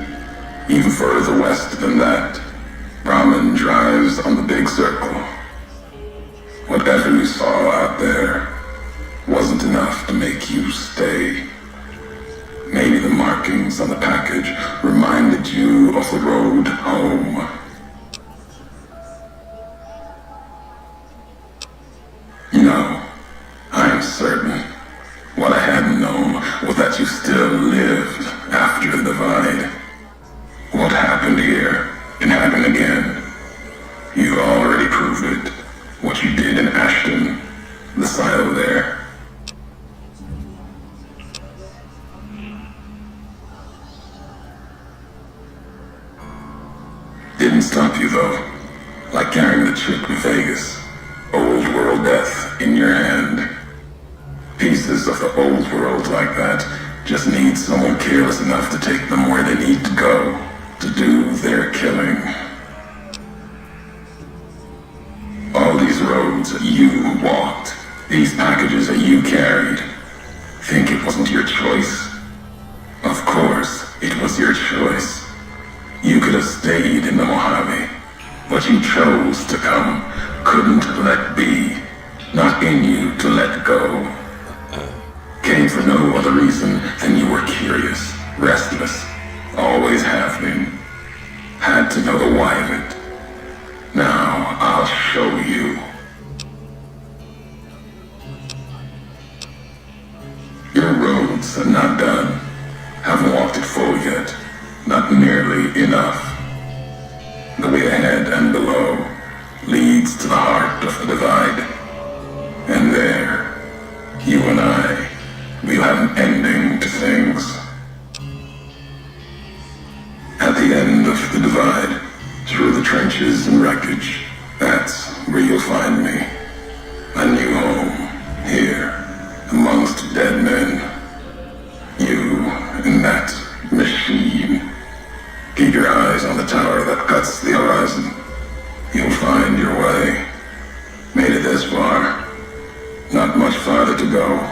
Even further west than that, Brahmin drives on the big circle. Whatever you saw out there wasn't enough to make you stay. Maybe the markings on the package reminded you of the road home. No, I am certain. What I hadn't known was that you still lived after the divide. What happened here can happen again. You already proved it. What you did in Ashton, the silo there. Didn't stop you though. Like carrying the trip to Vegas. Old world death in your hand. Pieces of the old world like that just need someone careless enough to take them where they need to go, to do their killing. All these roads that you walked, these packages that you carried, Think it wasn't your choice? Of course, it was your choice. You could have stayed in the Mojave, but you chose to come. Couldn't let be. Not in you to let go. Came for no other reason than you were curious, restless, always have been. Had to know the why of it. Now, I'll show you. Your roads are not done. Haven't walked it full yet. Not nearly enough. The way ahead and below leads to the heart of the divide. And there, you and I, we'll have an ending to things. At the end of the divide, through the trenches and wreckage, that's where you'll find me. A new home, here, amongst dead men. You and that machine. Keep your eyes on the tower that cuts the horizon. You'll find your way. Made it this far. Not much farther to go.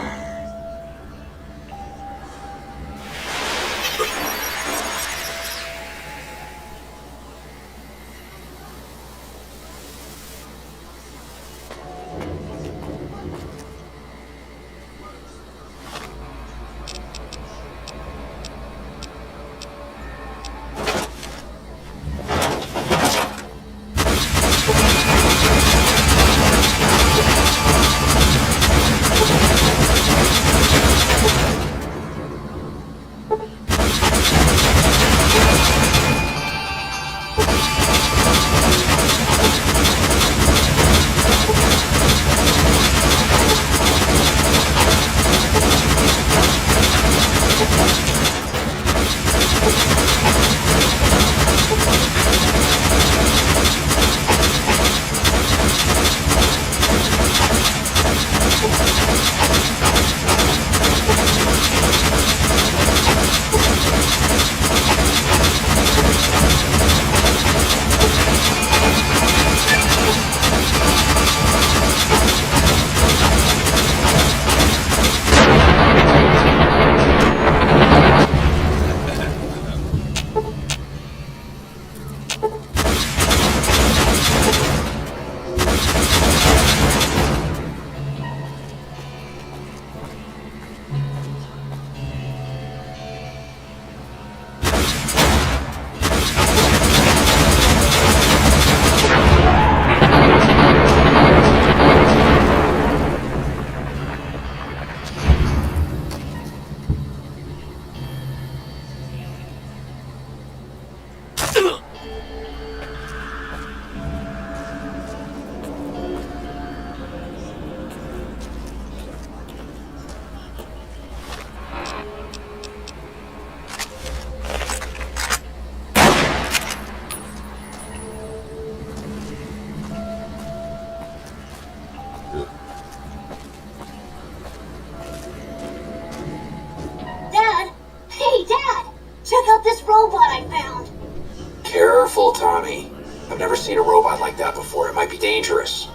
Careful, Tommy. I've never seen a robot like that before. It might be dangerous.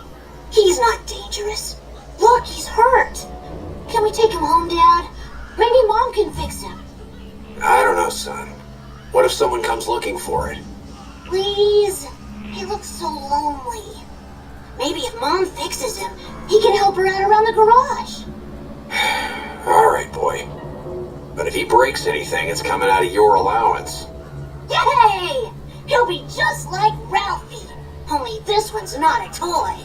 He's not dangerous. Look, he's hurt. Can we take him home, Dad? Maybe Mom can fix him. I don't know, son. What if someone comes looking for it? Please? He looks so lonely. Maybe if Mom fixes him, he can help her out around the garage. All right, boy. But if he breaks anything, it's coming out of your allowance. Yay! He'll be just like Ralphie. Only this one's not a toy.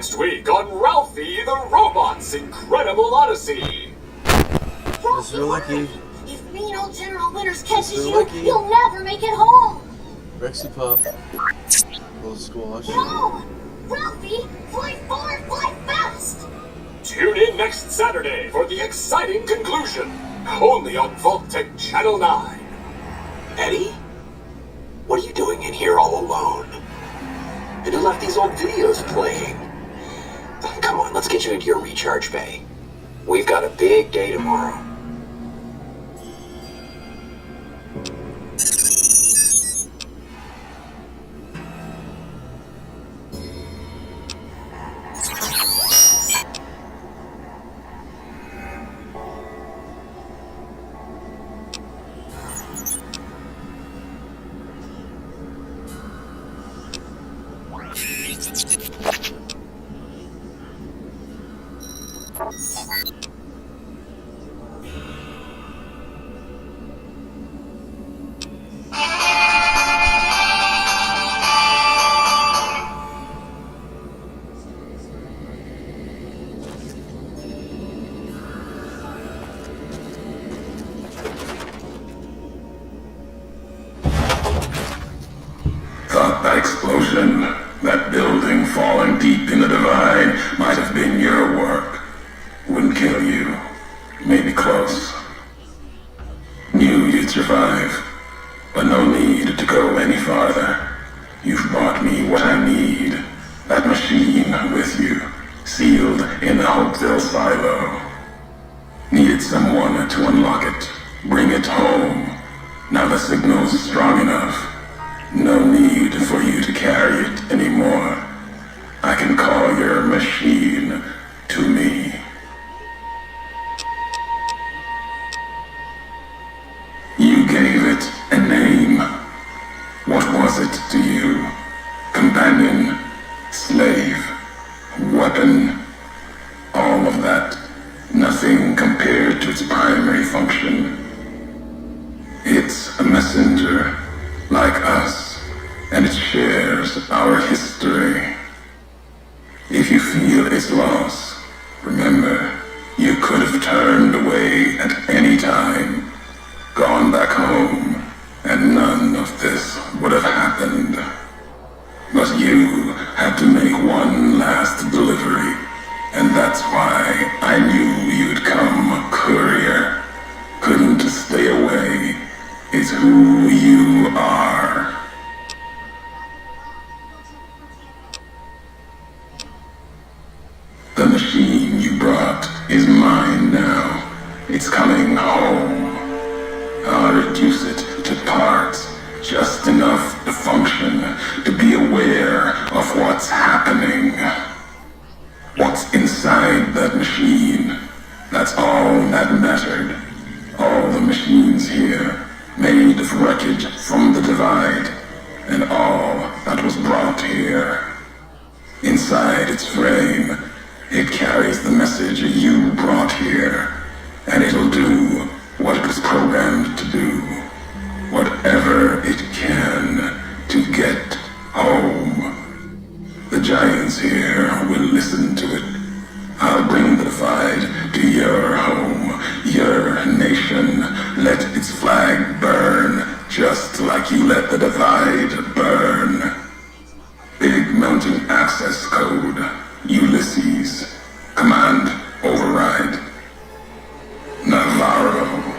Next week on Ralphie the Robot's Incredible Odyssey. Mr. Licky. If mean old General Winters catches Mr. you, Licky. you'll never make it home. Rexy Pup. Little squash. No! Ralphie, fly far, fly fast! Tune in next Saturday for the exciting conclusion. Only on Vault-Tec Channel 9. Eddie? What are you doing in here all alone? And who left these old videos playing? Come on, let's get you into your recharge bay. We've got a big day tomorrow. Thought that explosion, that building falling deep in the divide, might have been your work. Wouldn't kill you. Maybe close. Knew you'd survive. But no need to go any farther. You've brought me what I need. That machine with you, sealed in the Hopeville silo. Needed someone to unlock it, bring it home. Now the signal's strong enough. No need for you to carry it anymore. I can call your machine to me. You gave it a name. What was it to you? Companion, slave, weapon, all of that. Nothing compared to its primary function. It's a messenger, like us, and it shares our history. If you feel its loss, remember, you could have turned away at any time, gone back home, and none of this would have happened. But you had to make one last delivery, and that's why I knew you'd come, courier. Couldn't stay away. It's who you are. The machine you brought is mine now. It's coming home. I'll reduce it to parts, just enough to function, to be aware of what's happening. What's inside that machine? That's all that mattered. All the machines here, made of wreckage from the divide, and all that was brought here. Inside its frame, it carries the message you brought here, and it'll do what it was programmed to do. Whatever it can to get home. The giants here will listen to it. I'll bring the divide to your home, your nation. Let its flag burn, just like you let the divide burn. Big mountain access code, Ulysses. Command override. Navarro.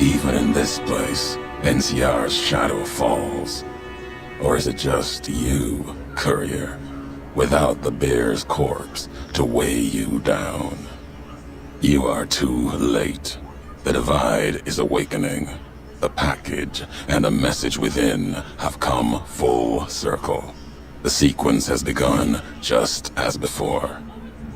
Even in this place, NCR's shadow falls. Or is it just you, courier, without the bear's corpse to weigh you down? You are too late. The divide is awakening. The package and the message within have come full circle. The sequence has begun just as before.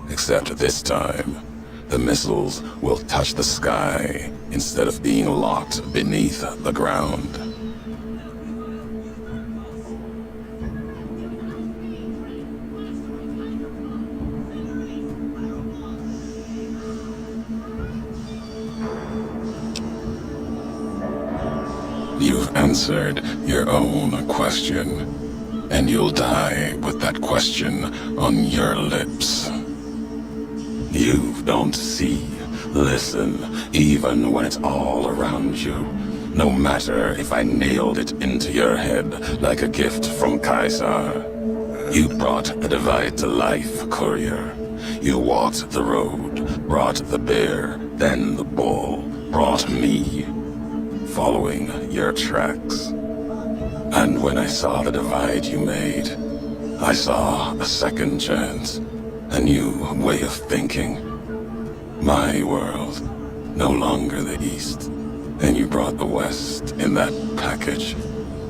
Except this time, the missiles will touch the sky instead of being locked beneath the ground. You've answered your own question, and you'll die with that question on your lips. You don't see, listen, even when it's all around you. No matter if I nailed it into your head like a gift from Caesar. You brought the divide to life, courier. You walked the road, brought the bear, then the bull, brought me. Following your tracks. And when I saw the divide you made, I saw a second chance, a new way of thinking. My world, no longer the East, and you brought the West in that package,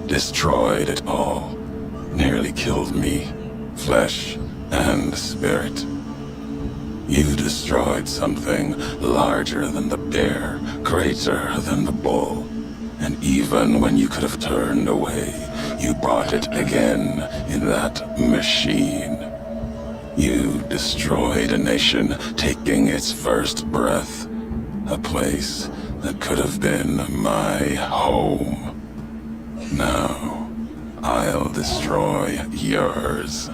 destroyed it all, nearly killed me, flesh and spirit. You destroyed something larger than the bear, greater than the bull. And even when you could have turned away, you brought it again in that machine. You destroyed a nation taking its first breath. A place that could have been my home. Now, I'll destroy yours.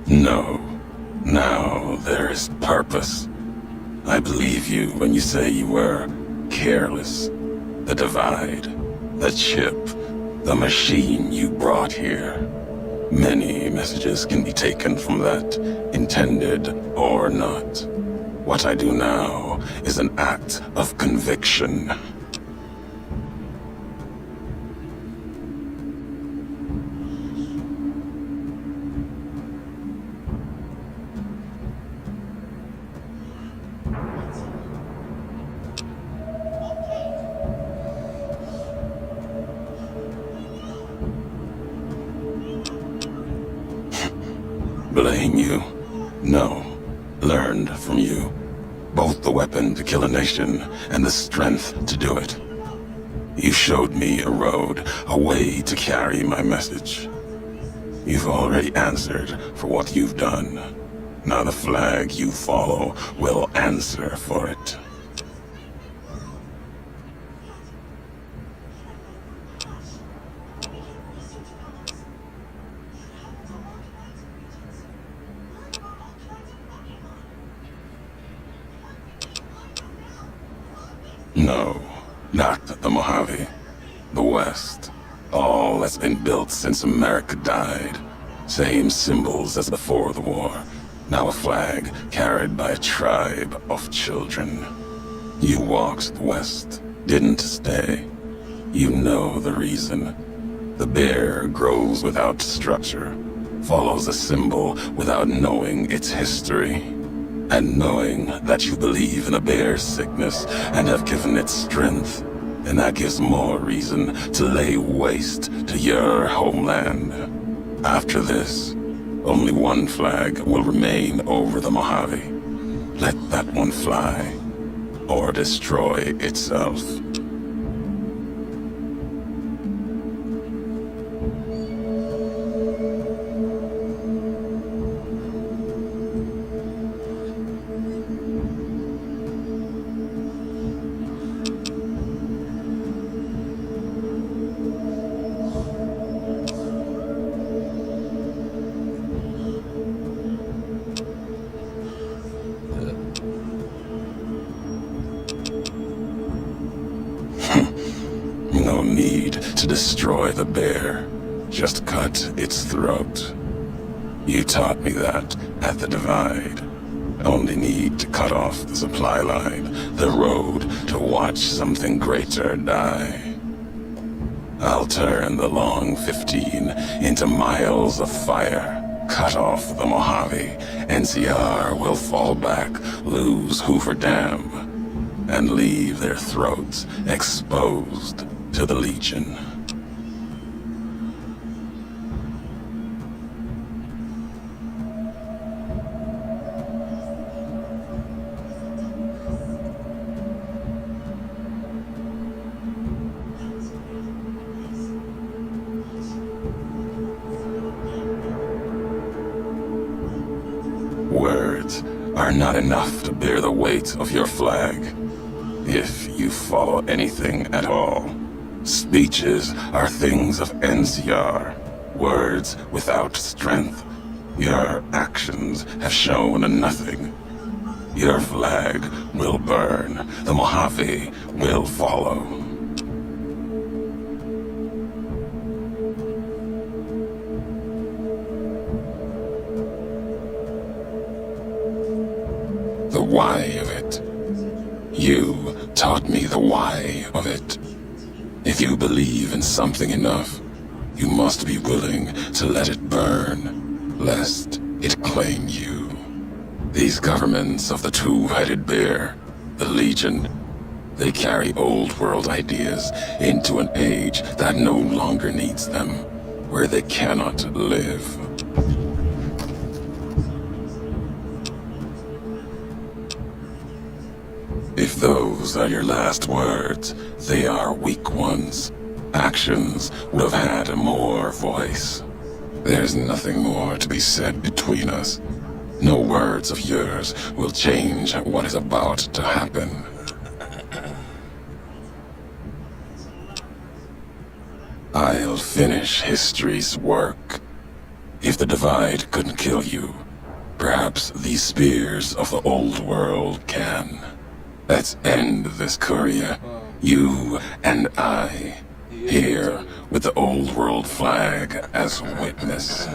No. Now there is purpose. I believe you when you say you were careless. The divide, the chip, the machine you brought here. Many messages can be taken from that, intended or not. What I do now is an act of conviction. Blame you? No. Learned from you. Both the weapon to kill a nation and the strength to do it. You showed me a road, a way to carry my message. You've already answered for what you've done. Now the flag you follow will answer for it. No, not the Mojave. The West. All that's been built since America died. Same symbols as before the war. Now a flag carried by a tribe of children. You walked the West, didn't stay. You know the reason. The bear grows without structure, follows a symbol without knowing its history. And knowing that you believe in a bear's sickness and have given it strength, and that gives more reason to lay waste to your homeland. After this, only one flag will remain over the Mojave. Let that one fly, or destroy itself. to destroy the bear. Just cut its throat. You taught me that at the Divide. Only need to cut off the supply line, the road to watch something greater die. I'll turn the long 15 into miles of fire. Cut off the Mojave, NCR will fall back, lose Hoover Dam, and leave their throats exposed to the Legion. Words are not enough to bear the weight of your flag, if you follow anything at all. Speeches are things of NCR, words without strength. Your actions have shown nothing. Your flag will burn, the Mojave will follow. The why of it. You taught me the why of it. If you believe in something enough, you must be willing to let it burn, lest it claim you. These governments of the two-headed bear, the Legion, they carry old world ideas into an age that no longer needs them, where they cannot live. If those are your last words, they are weak ones. Actions would have had more voice. There's nothing more to be said between us. No words of yours will change what is about to happen. I'll finish history's work. If the Divide couldn't kill you, perhaps these spears of the old world can. Let's end this courier, you and I, here with the old world flag as witness.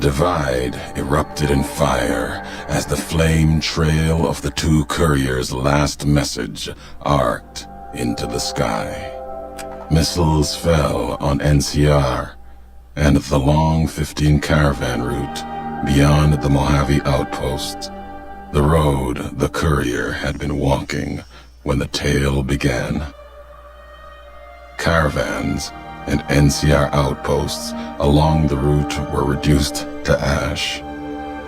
divide erupted in fire as the flame trail of the two couriers' last message arced into the sky. Missiles fell on NCR and the long 15 caravan route beyond the Mojave outpost, the road the courier had been walking when the tale began. Caravans and NCR outposts along the route were reduced to ash,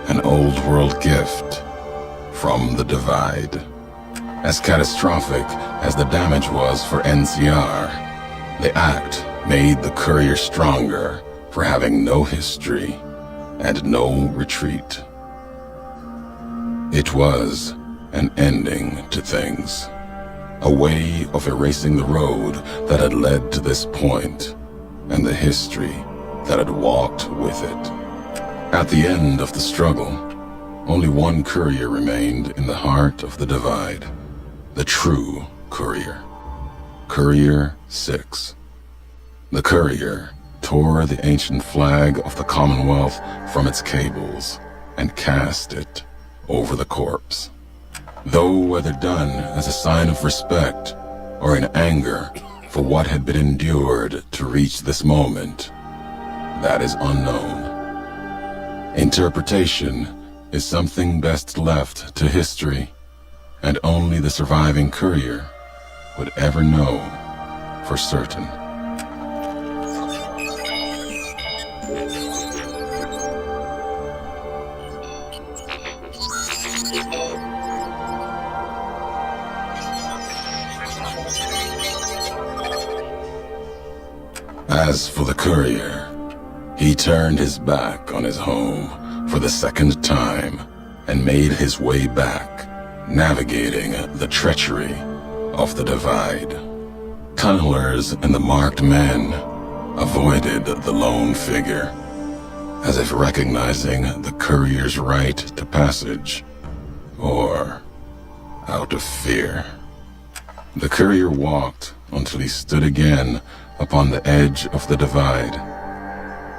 an old-world gift from the divide. As catastrophic as the damage was for NCR, the act made the courier stronger for having no history and no retreat. It was an ending to things, a way of erasing the road that had led to this point and the history that had walked with it. At the end of the struggle, only one courier remained in the heart of the divide, the true courier, Courier 6. The courier tore the ancient flag of the Commonwealth from its cables and cast it over the corpse. Though whether done as a sign of respect or in anger for what had been endured to reach this moment, that is unknown. Interpretation is something best left to history, and only the surviving courier would ever know for certain. As for the courier, he turned his back on his home for the second time and made his way back, navigating the treachery of the divide. Tunnelers and the marked men avoided the lone figure, as if recognizing the courier's right to passage, or out of fear. The courier walked until he stood again upon the edge of the divide,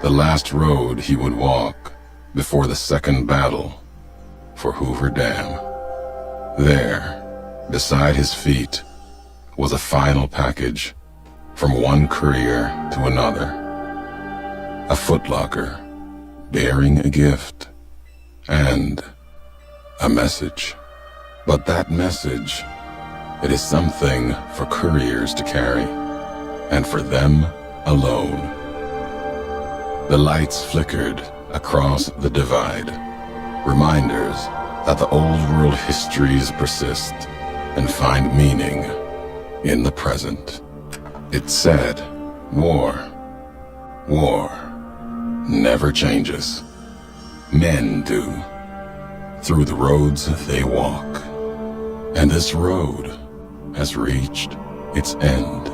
the last road he would walk before the second battle for Hoover Dam. There, beside his feet, was a final package from one courier to another. A footlocker bearing a gift and a message. But that message, it is something for couriers to carry, and for them alone. The lights flickered across the divide, reminders that the old world histories persist and find meaning in the present. It said, war never changes. Men do, through the roads they walk. And this road has reached its end.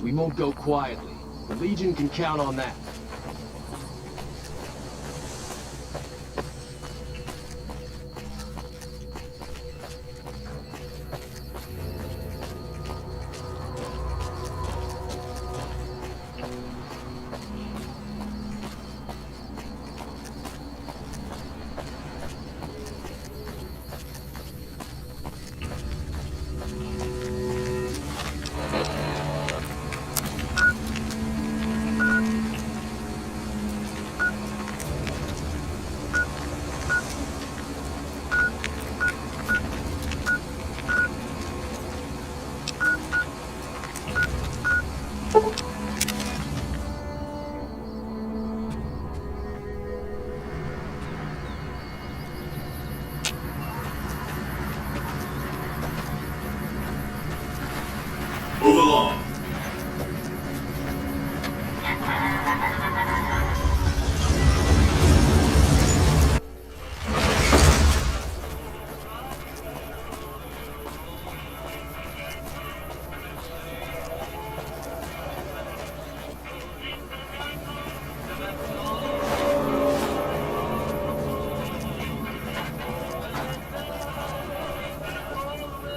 We won't go quietly. The Legion can count on that. Move along.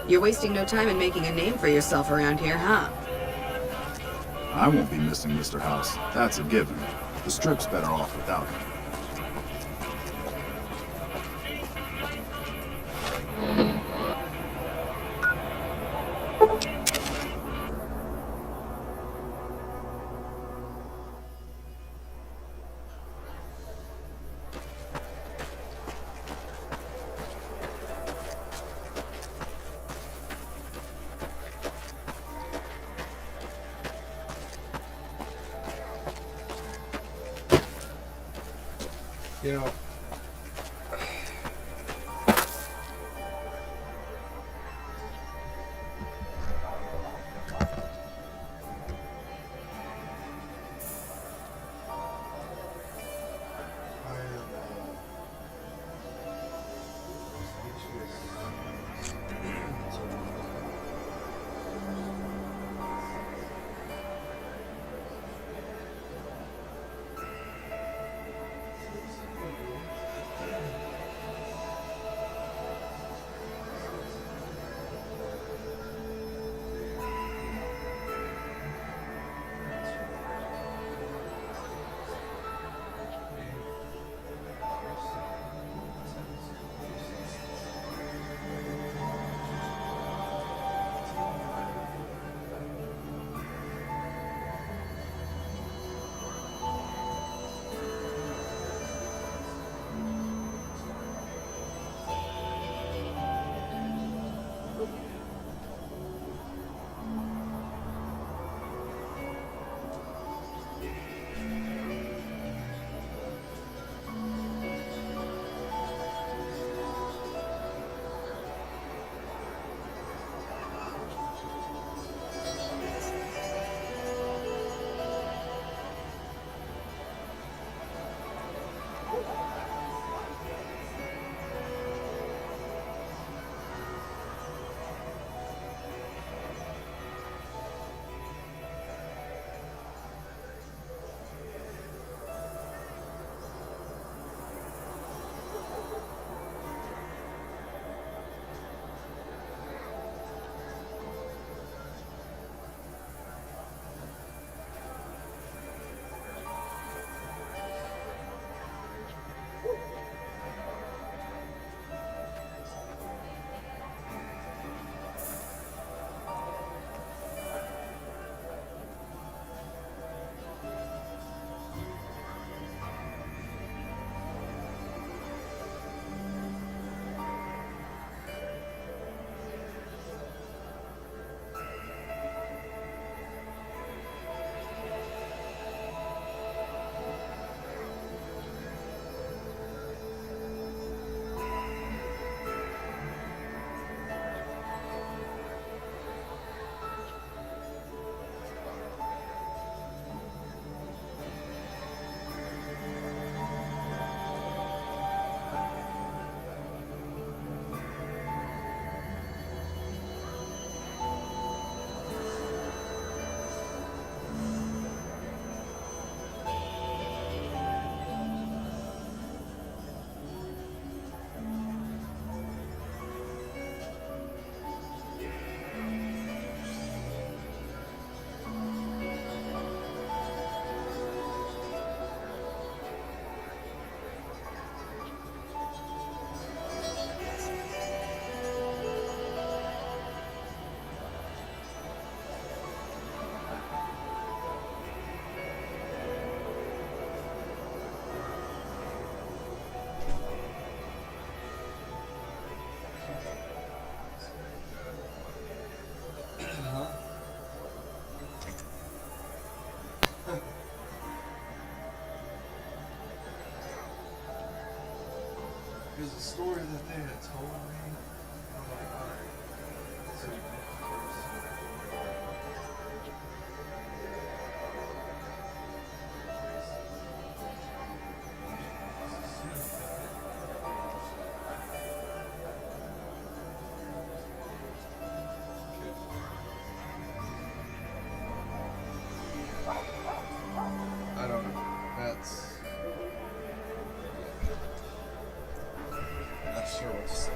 You're wasting no time in making a name for yourself around here, huh? I won't be missing Mr. House. That's a given. The Strip's better off without him. You know, Because the story that they had told me, I'm like, alright. So you met the I don't know. That's... Not sure what to say.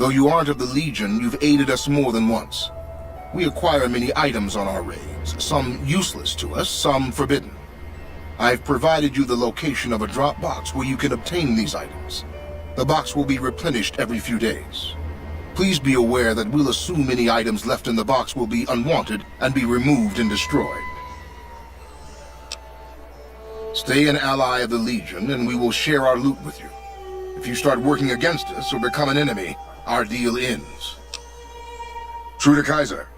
Though you aren't of the Legion, you've aided us more than once. We acquire many items on our raids, some useless to us, some forbidden. I've provided you the location of a drop box where you can obtain these items. The box will be replenished every few days. Please be aware that we'll assume any items left in the box will be unwanted and be removed and destroyed. Stay an ally of the Legion and we will share our loot with you. If you start working against us or become an enemy, our deal ends. True to Kaiser.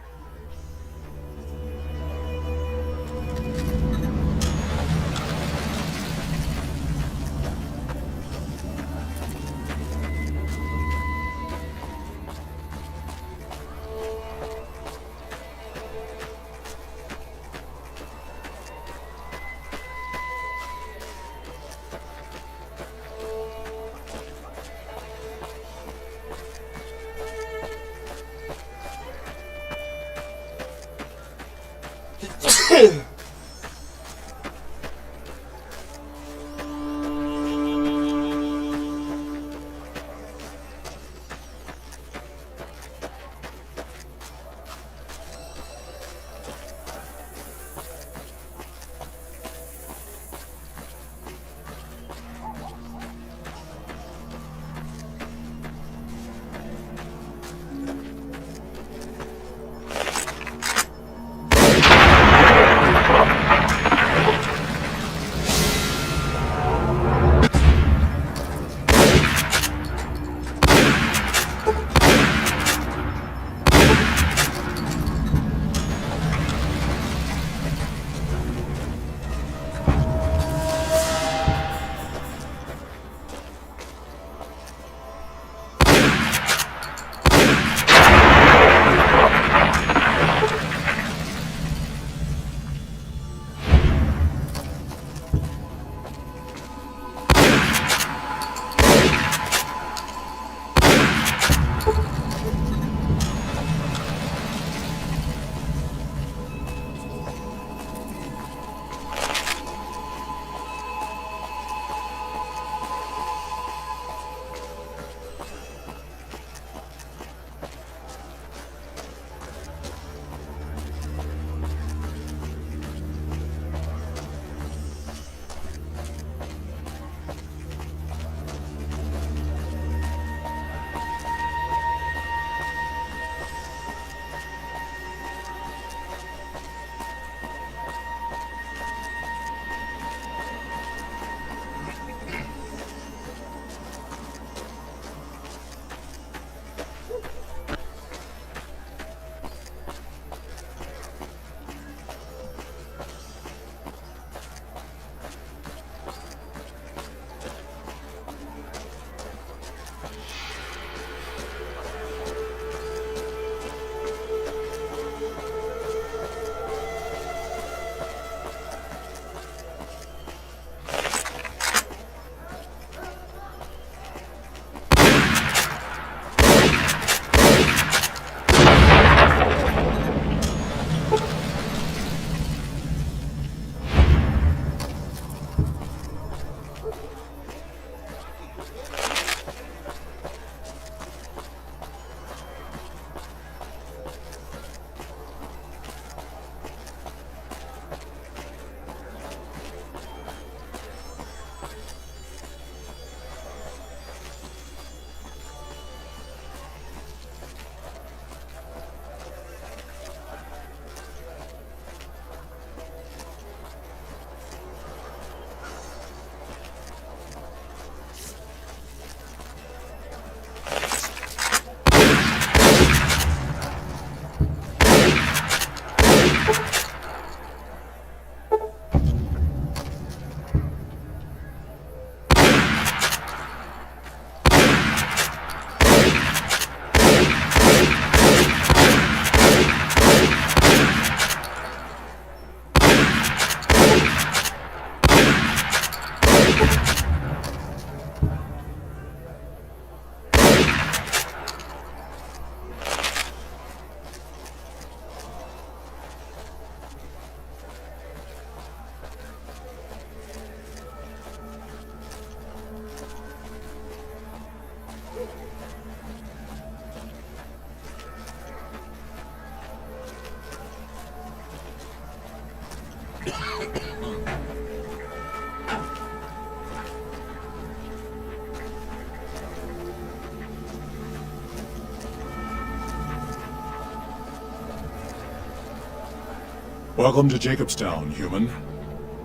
Welcome to Jacobstown, human.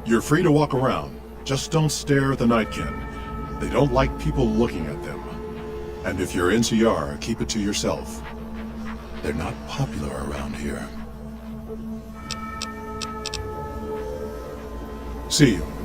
You're free to walk around. Just don't stare at the Nightkin. They don't like people looking at them. And if you're NCR, keep it to yourself. They're not popular around here. See you.